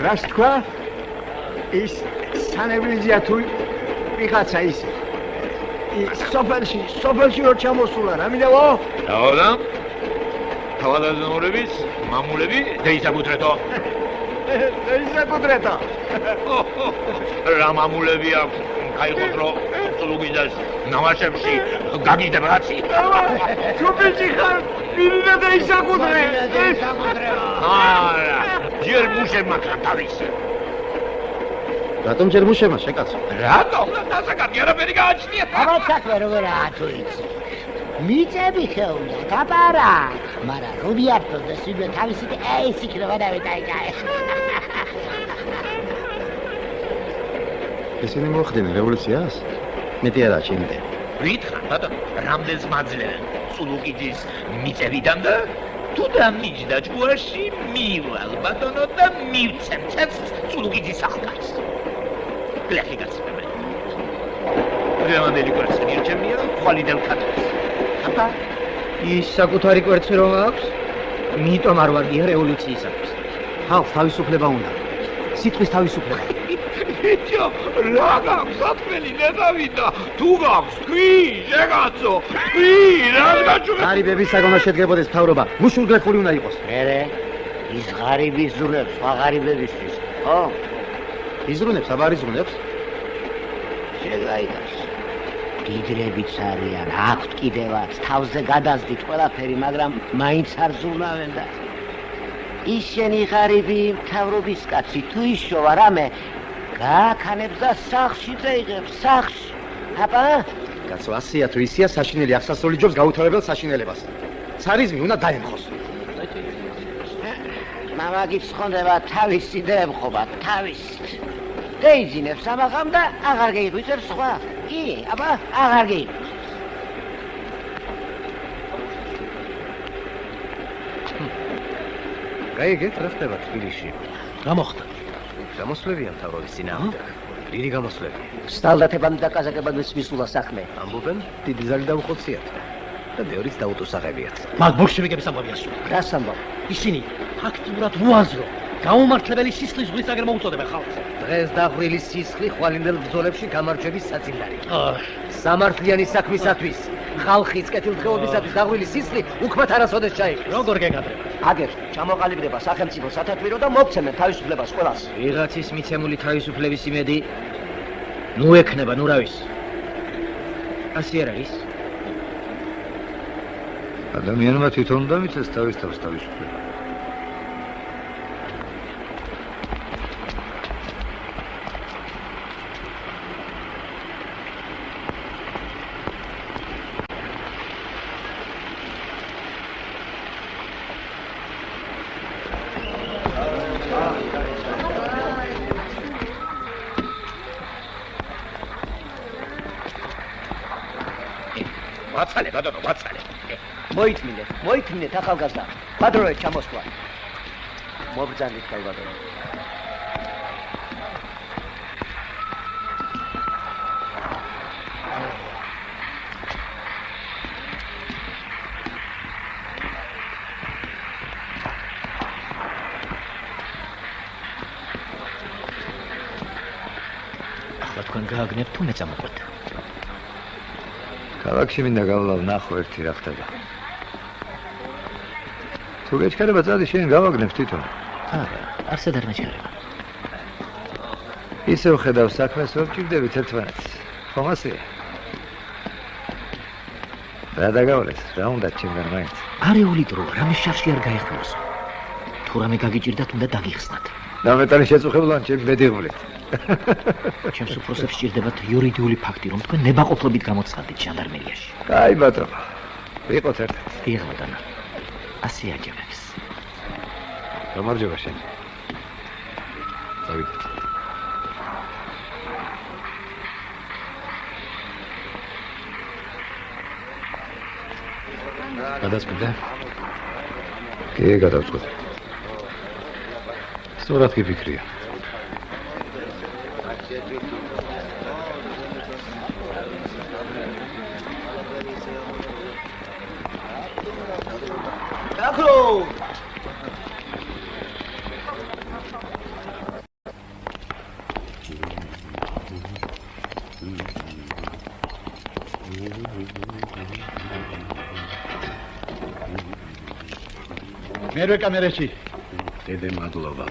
რას თქვა? ის სანევლიზია თუ ვიღაცა ის სოფელში რო ჩამოსულა, რა მინდაო?
დაოდა? თავადაზნაურების მამულები დაისაკუთრეთო.
დაისაკუთრეთო.
რა მამულები აქვს? გაიხოსრო ლუგიზას ნავაშებში გაგიდება რაცი?
ჩუბიჭი ხარ, პირინა დაისაკუთრე.
არა, ჯერ
ჯერ მუშებმა თავისი.
რატომ ჯერ მუშებმა შეკაცო?
რატომ? დასაკარგი არაფერი გააჩნია.
აბა საქმე როგორაა თუ იცი. მიწები ხელდა, გაპარა. მაგრამ რობიარტო და სიბე თავისი ეს იქნება დავიტაიკაე.
ესენი მოხდნენ რევოლუციას? მეტი არა ჩემდე.
ვითხრა, ბატონო, რამდენს მაძლევენ წულუკიძის მიწებიდან და თუ დამიჯდა ჯუაში მივალ ბატონო და მივცემ ცეცხლს წულუკიძის სახლკაც. გლეხი გაცემე. რემანდელი კვერცხი მირჩემია, ხვალიდან ქათოს. აბა,
ის საკუთარი კვერცხი რომ აქვს? მიტომ არ ვარგია რევოლუციისათვის. ხალხს თავისუფლება უნდა. სიტყვის თავისუფლება.
ბიჭო, რა გაქვს საქმელი ნედავიდა? თუ გაქვს თქვი, შეგაცო. თქვი, რა გაჩვენე?
ღარიბების საგონო შედგებოდეს მთავრობა. მუშულგლეხური უნდა იყოს.
მერე ის ღარიბი ზრუნებს, სხვა ღარიბებისთვის. ხო?
იზრუნებს, აბა იზრუნებს.
შეგაიგას. დიდრებიც არიან, აქვთ კიდევაც, თავზე გადაზდით ყველაფერი, მაგრამ მაინც არ ზრუნავენ და ისინი ღარიბი მთავრობის კაცი თუ ისოვა რამე გააქანებს და სახლში წაიღებს, სახლში. აბა,
კაცო, ასია თუ ისია საშინელი აღსასრული ჯობს გაუთავებელ საშინელებას. ცარიზმი უნდა დაემხოს.
მამაგიც ხონდება თავისი და ემხობა თავისით. დაიძინებს ამაღამ და აღარ გეიღვიძებს სხვა. კი, აბა, აღარ გეიღვიძებს.
გაიგეთ რა ხდება თბილისში?
რა მოხდა?
გამოსვლებია მთავრობის წინააღმდეგ. დიდი გამოსვლები.
სტალდათებამ და კაზაკებამ მისულა საქმე.
ამბობენ, დიდი ზალი დაუხოციათ და ბევრიც დაუტუსაღებიათ.
მაგ ბოლშევიკების ამბავია სულ. რას ამბავ? ისინი აქტიურად უაზრო, გაუმართლებელი სისხლის ზღვისაგერ მოუწოდებენ ხალხს.
დღეს დაღვილი სისხლი ხვალინდელ ბრძოლებში გამარჯვების საწინდარი. სამართლიანი საქმისათვის, ხალხის კეთილდღეობისათვის დაღვილი სისხლი უკმათ არასოდეს ჩაიგდეს.
როგორ გეკადრება? აგერ ჩამოყალიბდება სახელმწიფო სათათბირო და მოგცემენ თავისუფლებას ყველას.
ვიღაცის მიცემული თავისუფლების იმედი ნუ ექნება, ნუ რა ვის. ასე არ არის?
ადამიანმა თვითონ დამიცეს თავის თავს თავისუფლება.
ვაცალე, ბატონო, ვაცალე.
მოითმინეთ ახალგაზრდა. ბადროეთ ჩამოსვლა. მოგძანით კალბატონო.
ახლა თქვენ გააგნებთ თუ მეწამოყვეთ?
ქალაქში მინდა გავლა ვნახო ერთი რა ხდება. თუ გეჩქარება წადი შენ გავაგნებ თვითონ.
არა, არსად არ მეჩქარება.
ისევ ხედავ საქმეს რომ ჭირდებით ერთმანეთს. ხომ ასეა? რა დაგავლეს? რა უნდა ჩემგან მაინც?
არეული დრო, რამე შარში არ გაიხმოს. თუ რამე გაგიჭირდათ, უნდა დაგიხსნათ.
დამეტანი შეწუხებლან ჩემ მედიღვლით.
ჩემს უფროსებს სჭირდებათ იურიდიული ფაქტი, რომ თქვენ ნებაყოფლობით გამოცხადდით ჟანდარმერიაში.
აი ბატონო, ვიყოთ ერთად.
დიახ ბატონო. ასე აჯამებს.
გამარჯობა შენ. წავიდეთ. გადასკდა? კი, გადავწყვეტე. სწორად გიფიქრია.
დაქრო! მერვე კამერაში.
დედე მადლობა.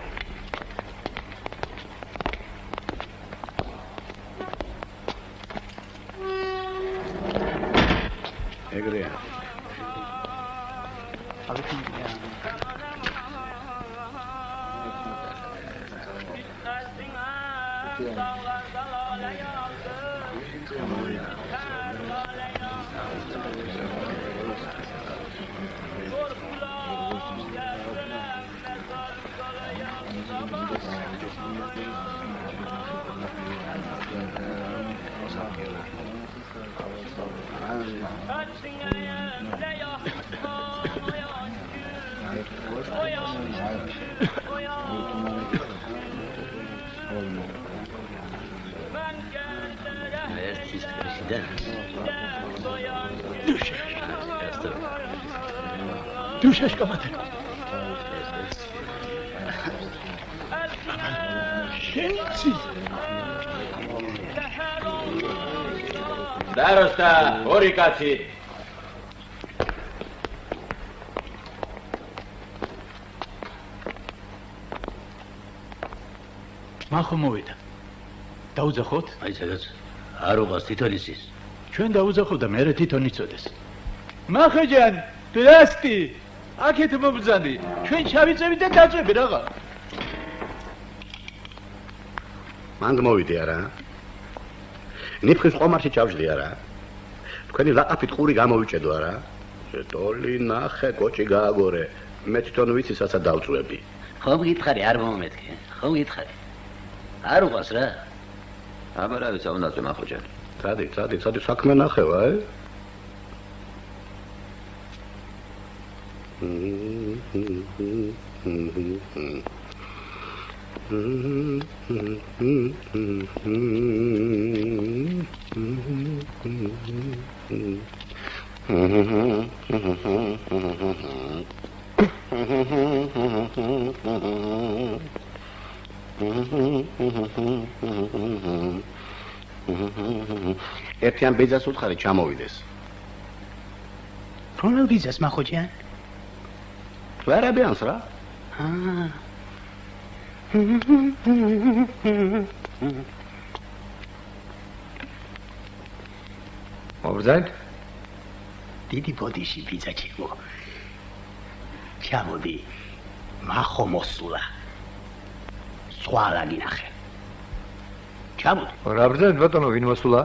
ეგრეა.
Dușești, mater. Șenți.
Darosta, orikați.
Maxo mოვიდა. დაუძახოთ?
აი სადაც არ უყავს თვითონ ისის.
ჩვენ დაუძახოთ და მე თვითონ იწოდეს. მახეჯან, დრასტი. აქეთ მომბრძანდი. ჩვენ ჩავიწევით და დაწვევი რაღა.
მანდ მოვიდე არა? ნიფხის ყომარში ჩავжди არა? თქვენი ლაყაფით ყური გამოვიჭედო არა? შეტოლი ნახე, კოჭი გააგორე. მე თვითონ ვიცი საცა დავწვევი.
ხომ გითხარი არ მომმეთქე? ხომ გითხარი? არ უყავს რა? აბარავის აუნდაწვე მახოჯან.
წადი საქმე ნახევა, ერთიან ბიძას უთხარი ჩამოვიდეს.
რომელ ბიძას მახოჯან?
ვერაბიანს რა?
მობრძანეთ?
დიდი ბოდიში ბიძა ჩიკო. ჩამოდი. მახო მოსულა. სხვა რა გინახე. ჩამოდი.
რა ბრძანეთ ბატონო, ვინ მოსულა?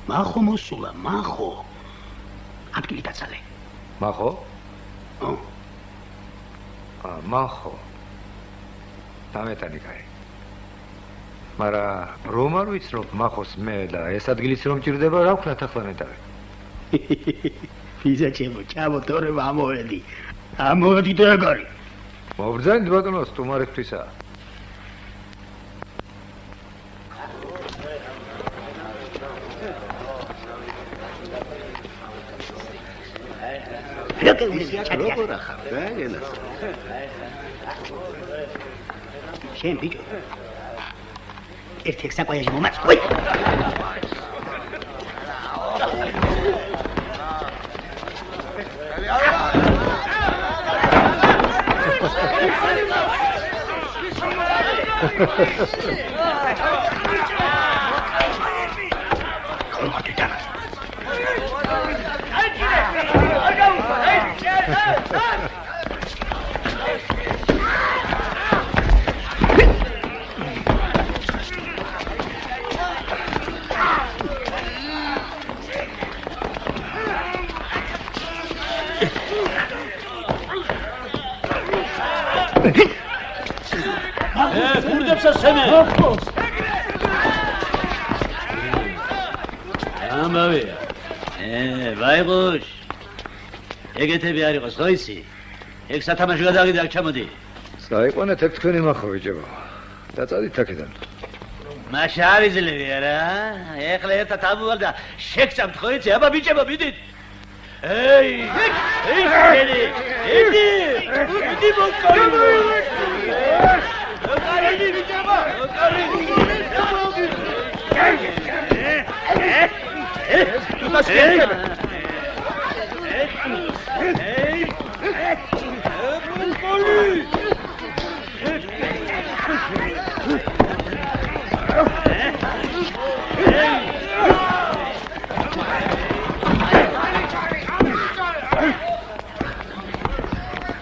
მახო მოსულა, მახო. ადგილი დაცალე.
მახო? მახო. დამეტანი კაი. მარა რომ არ ვიცნობ მახოს მე და ეს ადგილიც რომ ჭირდება, რა ვქნათ ახლა ნეტარი?
ბიძა ჩემო, ჩამო თორე ამოვედი. ამოვედი და ეგარი.
მობრძანეთ ბატონო, სტუმარებთვისა.
როგორ ახარ, გაიგენა?
შენ ბიჭო. ერთი საკვაიაჟი მომაწყვი.
ამავეა. ვაიღოშ. ეგეთები არ იყოს, ხო ისი? ეგ სათამაშო გადავიდე აქ ჩამოდი.
საიყვანეთ ეგ თქვენი მახოვიჭებო. დაწადით აქედან.
მაშა არ იძლევი არა? ეხლა ერთად ამოვალ და შეგწამთ ხო იცი? აბა ბიჭებო, მიდით. ეი! იდი მოკარი. ოკარი ბიჭებო, ოკარი. Tu estás quieto.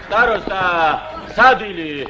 Starosta, sadili.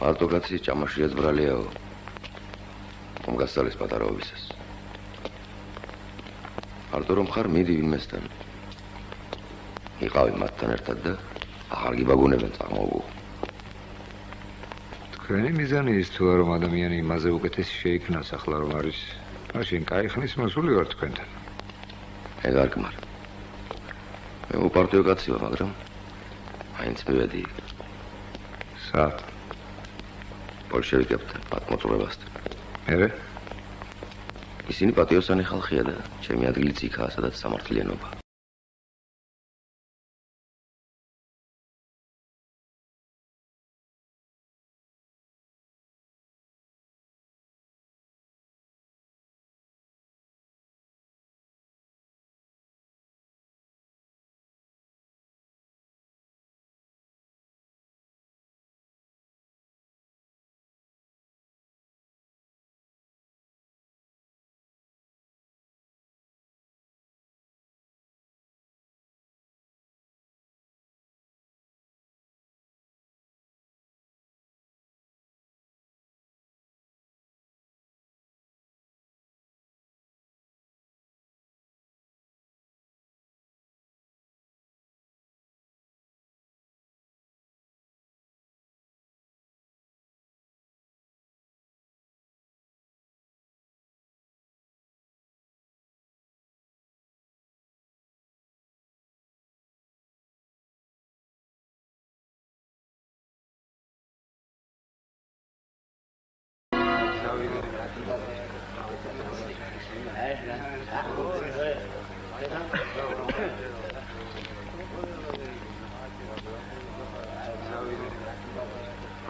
მარტო კაცი ჭამაში ეძბრალიაო. მომგასწალის პატარაობისას. მარტო რომ ხარ მიდი ვინმესთან. იყავი მათთან ერთად და აღარ გიბაგუნებენ წაღმობო.
თქვენი მიზანი ის თუ რომ ადამიანი იმაზე უკეთესი შეიქმნას ახლა რომ არის, მაშინ კაი ხნის მოსული ვარ თქვენთან.
ეგ არ გმარ. მე უპარტიო კაცი ვარ, მაგრამ მაინც მივედი.
სად?
ბოლშევიკებთან, პატმოწურებასთან.
მერე?
ისინი პატიოსანი ხალხია და ჩემი ადგილიც იქაა, სადაც სამართლიანობა.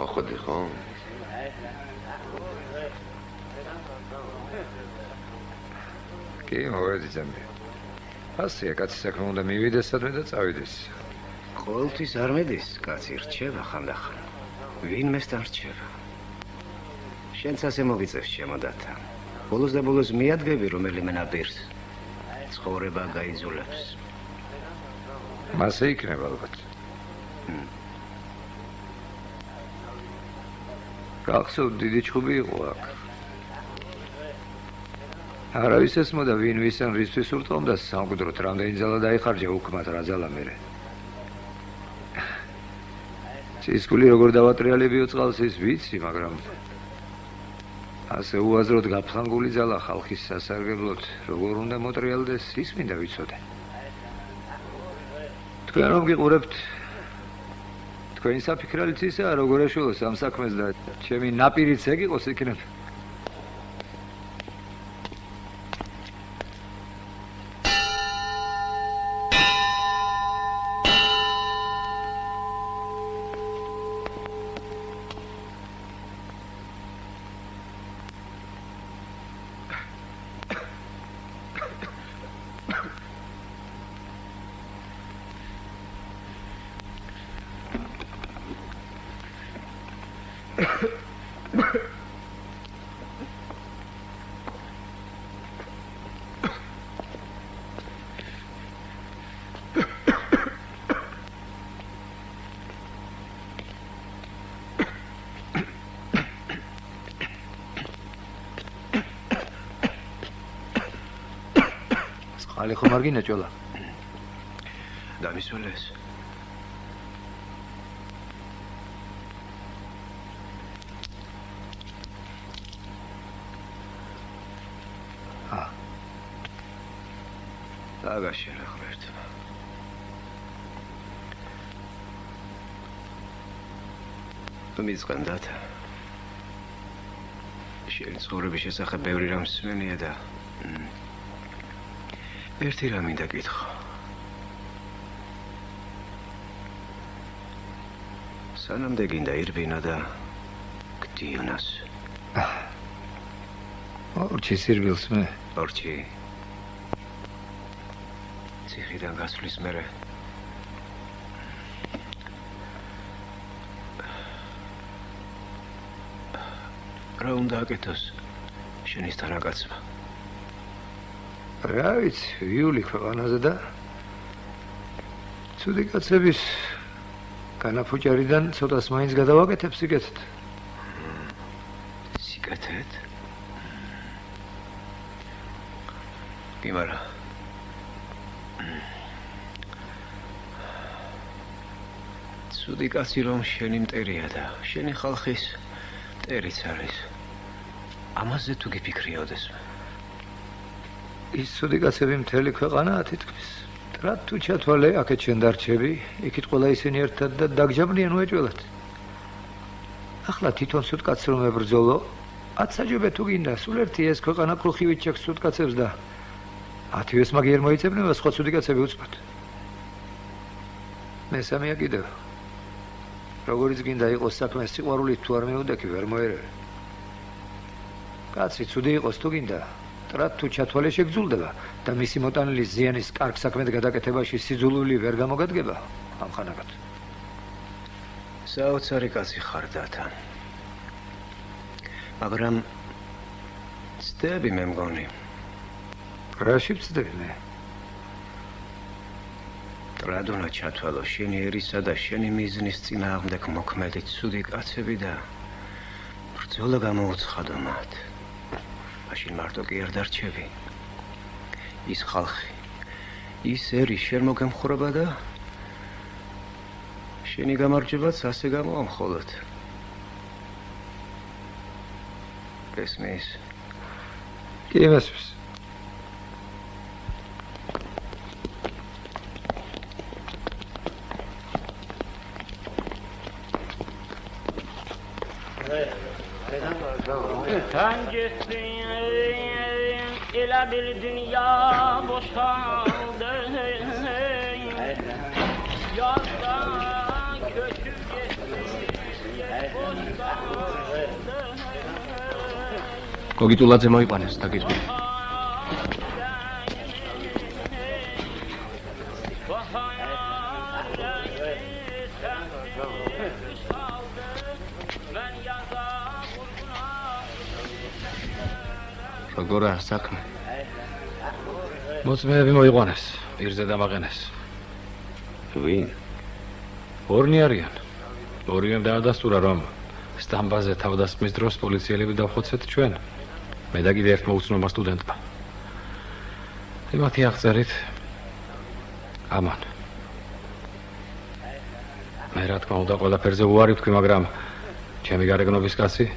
მოხდი ხო?
კი, მოვედი ძმები. ასია კაცი საქმე უნდა მივიდეს სადმე და წავიდეს.
ყოველთვის არ მედის, კაცი რჩება ხანდახან. ვინმესთან რჩება. შენც ასე მოგიწევს ჩემო დათა. ბოლოს და ბოლოს მიადგები რომელიმე ნაპირს. ცხოვრება გაიზულებს.
მასე იქნება ალბათ. გახსოვთ დიდი ჩხუბი იყო აქ. არავის ესმოდა ვინ ვისთან რისთვის ურტყამდა სამკვდროთ რამდენი ძალა დაიხარჯა უკმად რა ძალა მერე. ცისკული როგორ დავატრიალებიო წყალს ის ვიცი, მაგრამ ასე უაზროდ გაფლანგული ძალა ხალხის სასარგებლოდ როგორ უნდა მოტრიალდეს ის მინდა ვიცოდე. თქვენ რომ გიყურებთ თქვენი საფიქრალიც ისაა როგორ ეშველოს ამ საქმეს და ჩემი ნაპირიც ეგ იყოს იქნებ. Ali ხომ არ გინაჭოლა?
დამისვენეს. დაგაშენა ღმერთმა. მიწყენდათ. შენი ცხოვრების შესახებ ბევრი რამ მსმენია და ერთი რამ მინდა გითხრა. სანამდე გინდა ირბინა და გდიონას.
ორჩი სირბილს მე.
ორჩი. ციხიდან გასვლის მერე. რა უნდა აკეთოს შენის თანაკაცმა?
რა ვიცი, ვიული ქვეყანაზე და ცუდი კაცების განაფუჭარიდან ცოტას მაინც გადავაკეთებ სიგეთით.
გაკეთეთ? კი, მაგრამ ცუდი კაცი რომ შენი მტერია და შენი ხალხის მტერიც არის. ამაზე თუ გიფიქრიოდეს?
ის ცუდი კაცები მთელი ქვეყანაა თითქმის. ტრად თუ ჩათვალე, აქეთ შენ დარჩები, იქით ყველა ისინი ერთად და დაგჯაბრიან უეჭველად. ახლა თვითონ ცუდ კაცს რომ ებრძოლო, 10 საჯობე თუ გინდა, სულ ერთი ეს ქვეყანა კრუხივით ჩაქს ცუდ კაცებს და 10-ვეს მაგიერ მოიწებნება სხვა ცუდი კაცები უცბად. მესამეა კიდევ. როგორც გინდა იყოს საქმე სიყვარულით თუ არ მეუდექი ვერ მოერევი. კაცი ცუდი იყოს თუ გინდა, ტრად თუ ჩათვალე შეგძულდება და მისი მოტანილი ზიანის კარგ საქმედ გადაკეთებაში სიძულვილი ვერ გამოგადგება ამხანაგად.
საოცარი კაცი ხარ დათან. მაგრამ ცდები მე მგონი.
რაში ვცდები მე?
ტრად უნდა ჩათვალო შენი ერისა და შენი მიზნის წინააღმდეგ მოქმედი ცუდი კაცები და ბრძოლა გამოუცხადო მათ. მაშინ მარტო კი არ დარჩები. ის ხალხი, ის ერი შენ მოგემხრობა და შენი გამარჯვებაც ასე გამოვა მხოლოდ. გესმის?
კი მესმის.
إلى بالدنيا boşaldı yazdan kötü
გოგიტულაძე მოიყვანეს დაგიწყო. როგორ არ საქმე?
მოწმეები მოიყვანეს, პირზე დამაყენეს.
ვინ?
ორნი არიან. ორივემ დაადასტურა რომ სტამბაზე თავდასხმის დროს პოლიციელები დავხოცეთ ჩვენ. მე და კიდე ერთ მოუცნობმა სტუდენტმა. მათი აღწერით ამან. მე რა თქმა უნდა ყველაფერზე უარი ვთქვი, მაგრამ ჩემი გარეგნობის კაცი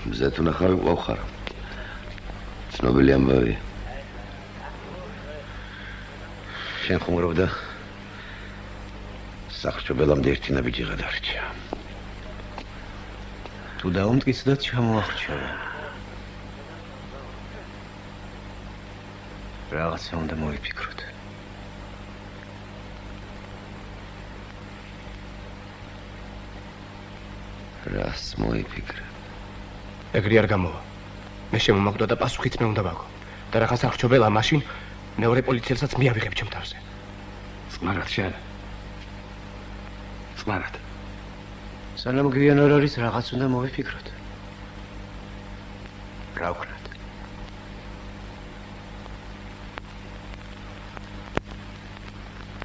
მზე თუ ნახავი ყავხარ. ცნობილი ამბავი.
შენ ხუმრობდა სახშობელამდე ერთი ნაბიჯი გადარჩა.
თუ დაუმტკიცდეთ ჩამოახრჩება. რაღაცა უნდა მოიფიქროთ.
რას მოიფიქრე?
ეგრე არ გამოვა. მე შემომაგდო და პასუხიც მე უნდა ვაგო. და რაღაც აღჭობელა მაშინ მეორე პოლიციელსაც მიავიღებ ჩემ თავზე.
წყნარად შენ. წყნარად. სანამ გვიან არ არის რაღაც უნდა მოვიფიქროთ. რა ვქნათ?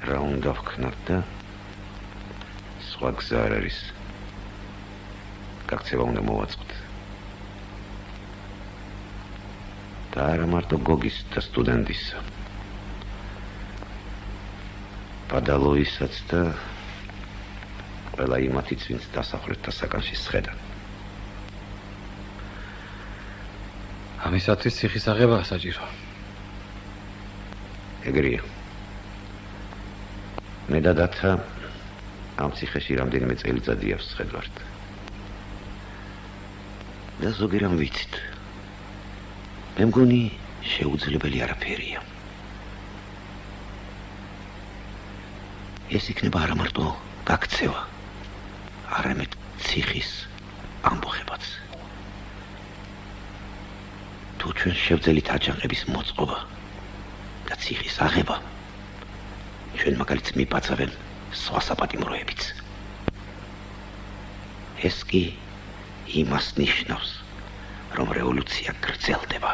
რა უნდა ვქნათ და სხვა გზა არ არის. გაქცევა უნდა მოვაწყოთ. და არა მარტო გოგის და სტუდენტისა. პადალოისაც და ყველა იმათიც, ვინც დასახლებთა საკანში სხედან.
ამისათვის ციხის აღებაა საჭირო.
ეგრეა. მე და დათა ამ ციხეში რამდენიმე წელიწადია ვსხედვართ. და ზოგი რამ ვიცით. მე მგონი შეუძლებელი არაფერია. ეს იქნება არა მარტო გაქცევა, არამედ ციხის ამბოხებაც. თუ ჩვენ შევძელით აჯანყების მოწყობა და ციხის აღება, ჩვენ მაგალითს მიპაცავენ სხვა საპატიმროებიც. ეს კი იმას ნიშნავს, რომ რევოლუცია გრძელდება.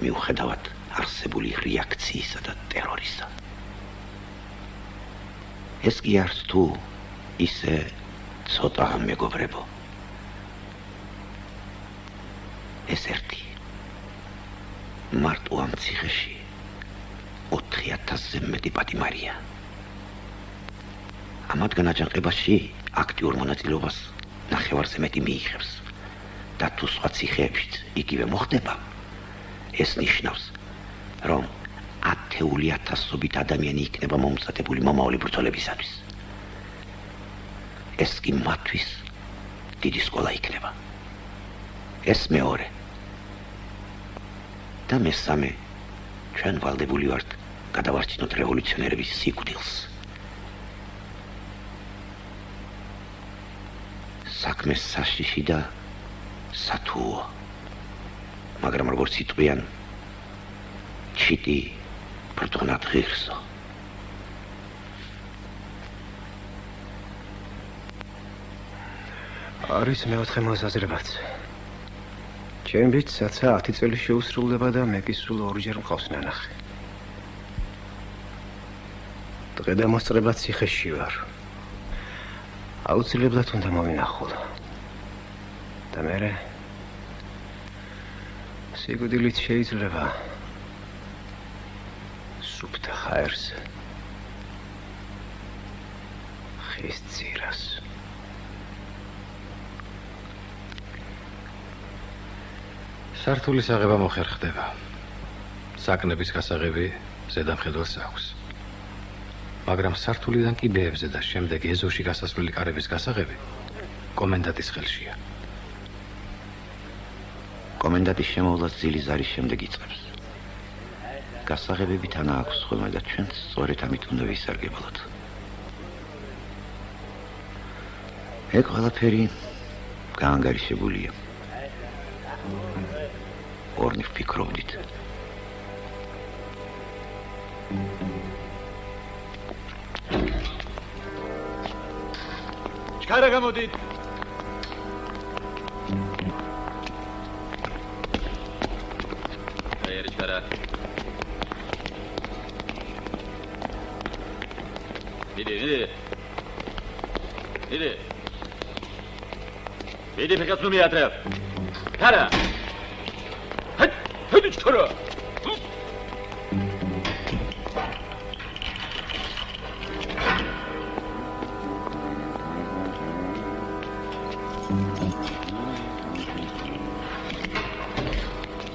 მიუხედავად არსებული რეაქციისა და ტერორისა. ეს კი არც თუ ისე ცოტა მეგობრებო,
ეს ერთი. მარტო ამ ციხეში 4000-ზე მეტი პატიმარია. ამათგან აჯანყებაში აქტიურ მონაწილეობას ნახევარზე მეტი მიიღებს და თუ სხვა ციხეებშიც იგივე მოხდება, ეს ნიშნავს, რომ 10,000-ობით ადამიანი იქნება მომწადებული მომავალი ბრძოლებისათვის. ეს კი მათთვის დიდი სკოლა იქნება. ეს მეორე. და მესამე, ჩვენ ვალდებული ვართ გადავარჩინოთ რევოლუციონერების სიკვდილს. საქმე საშიში და სათუო. მაგრამ როგორც იტყვიან, ჩიტი ბრტყნად ღირსო.
არის მეოთხე მოსაზრებაც. ჩემ ბიჭსაცა 10 წელი შეუსრულდება და მე კი სულ ორჯერ მყავს ნანახი. დღე დამოსწრება ციხეში ვარ. აუცილებლად უნდა მოვინახულო. და მერე სიკვდილით შეიძლება სუფთა ხაერს ხის ძირას.
სართულის აღება მოხერხდება. საკნების გასაღები ზედამხედველს აქვს. მაგრამ სართულიდან კიბეებზე და შემდეგ ეზოში გასასვლელი კარების გასაღები კომენდანტის ხელშია.
კომენდანტის შემოვლა ძილის ზარის შემდეგ იწყებს. გასაღებები თან აქვს ხოლმე და ჩვენ სწორედ ამით უნდა ვისარგებლოთ. ეგ ყველაფერი გაანგარიშებულია. ორნი ვფიქრობდით.
ჩქარა გამოდით.
აირი ჩქარა. იდი ფეხას ნუ მიატრევ. ჩქარა. ჰედი ჩქარა.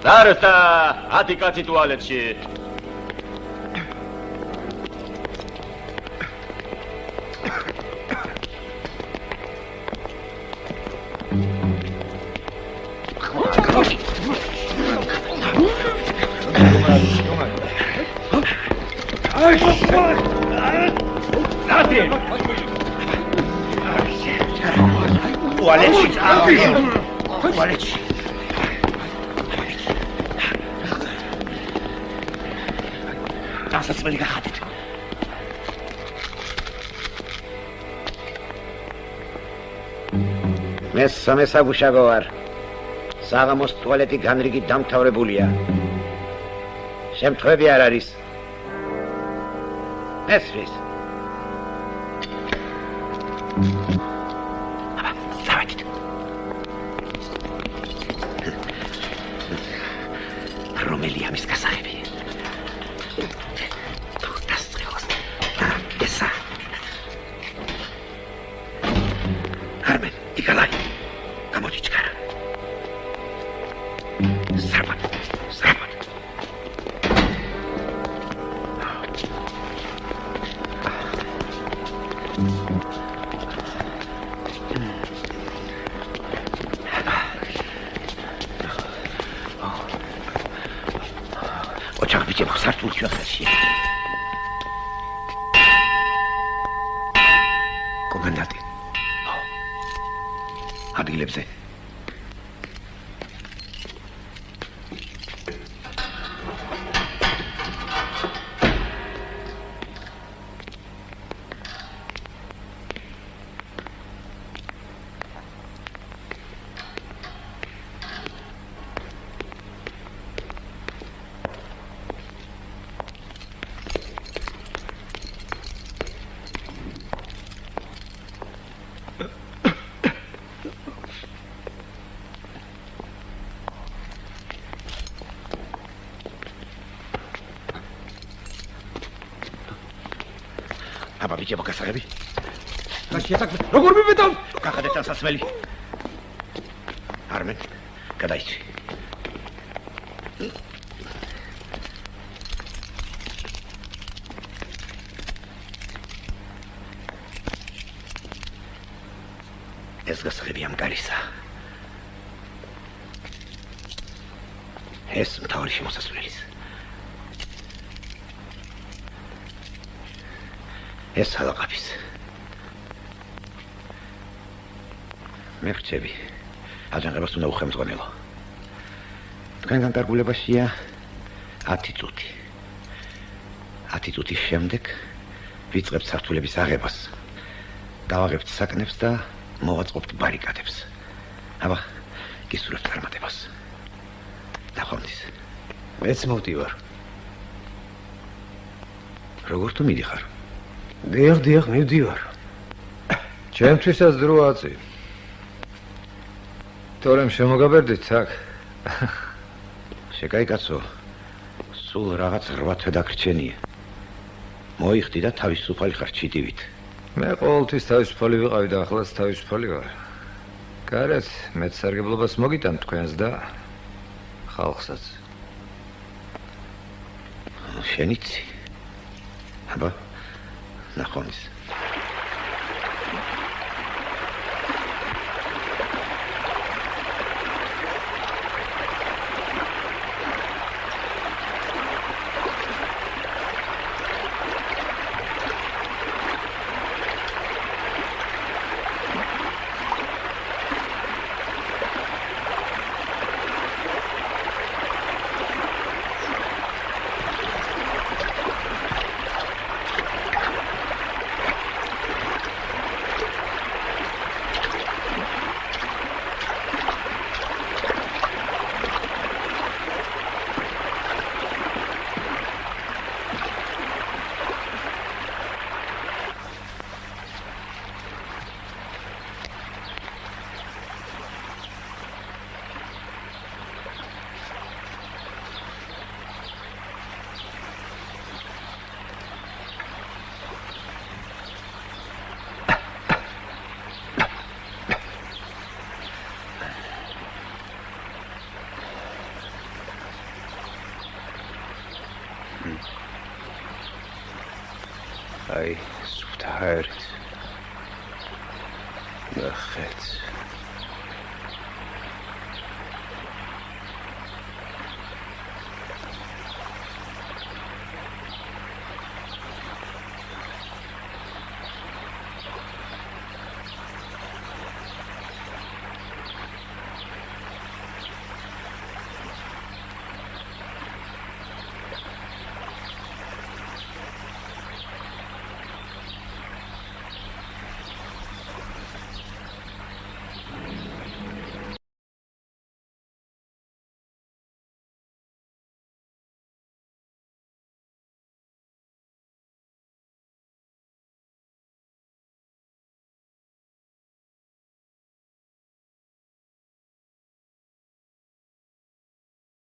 Darsta, ათი ტუალეტში.
ტუალეტში. დასასველი გახადეთ. მესამე საგუშაგო ვარ. საღამოს ტუალეტი განრიგით დამთავრებულია. შემთხვევები არ არის. მესრის. დავედით. რომელი ამის გასაღები? კომენდანტი. ადგილებზე. აბა ბიჭებო გასაღები.
მაშინ საქმე როგორ მივედავ?
გახადეთ დასასველი. არმენ, გადაიჭი. ეს გასაღები ამ გარისა. ეს მთავარი შემოსასვლელის. ეს სალაყაფის. მე ვრჩები. აჯანყებას უნდა უხელმძღვანელო. თქვენგან დარგულებაშია 10 წუთი. 10 წუთის შემდეგ ვიწყებთ სართულების აღებას. დავაღებთ საკნებს და მოვაწყობთ ბარიკადებს. აბა, გისურვებთ წარმატებას. ნახვამდის.
მეც მოვდივარ.
როგორ თუ მიდიხარ?
დიახ, მივდივარ.
ჩემთვისაც დრო აწი. თორემ შემოგაბერდით აქ.
შეკაიკაცო, სულ რაღაც 8 თვე დაგრჩენია. მოიხდი და თავისუფალი ხარ ჩიტივით.
მე ყოველთვის თავისუფალი ვიყავი და ახლაც თავისუფალი ვარ. გარეთ მეც სარგებლობას მოგიტან თქვენს და ხალხსაც.
შენიცი. აბა, ნახვამდის.
აი, სუფთა აერით. ნახეთ.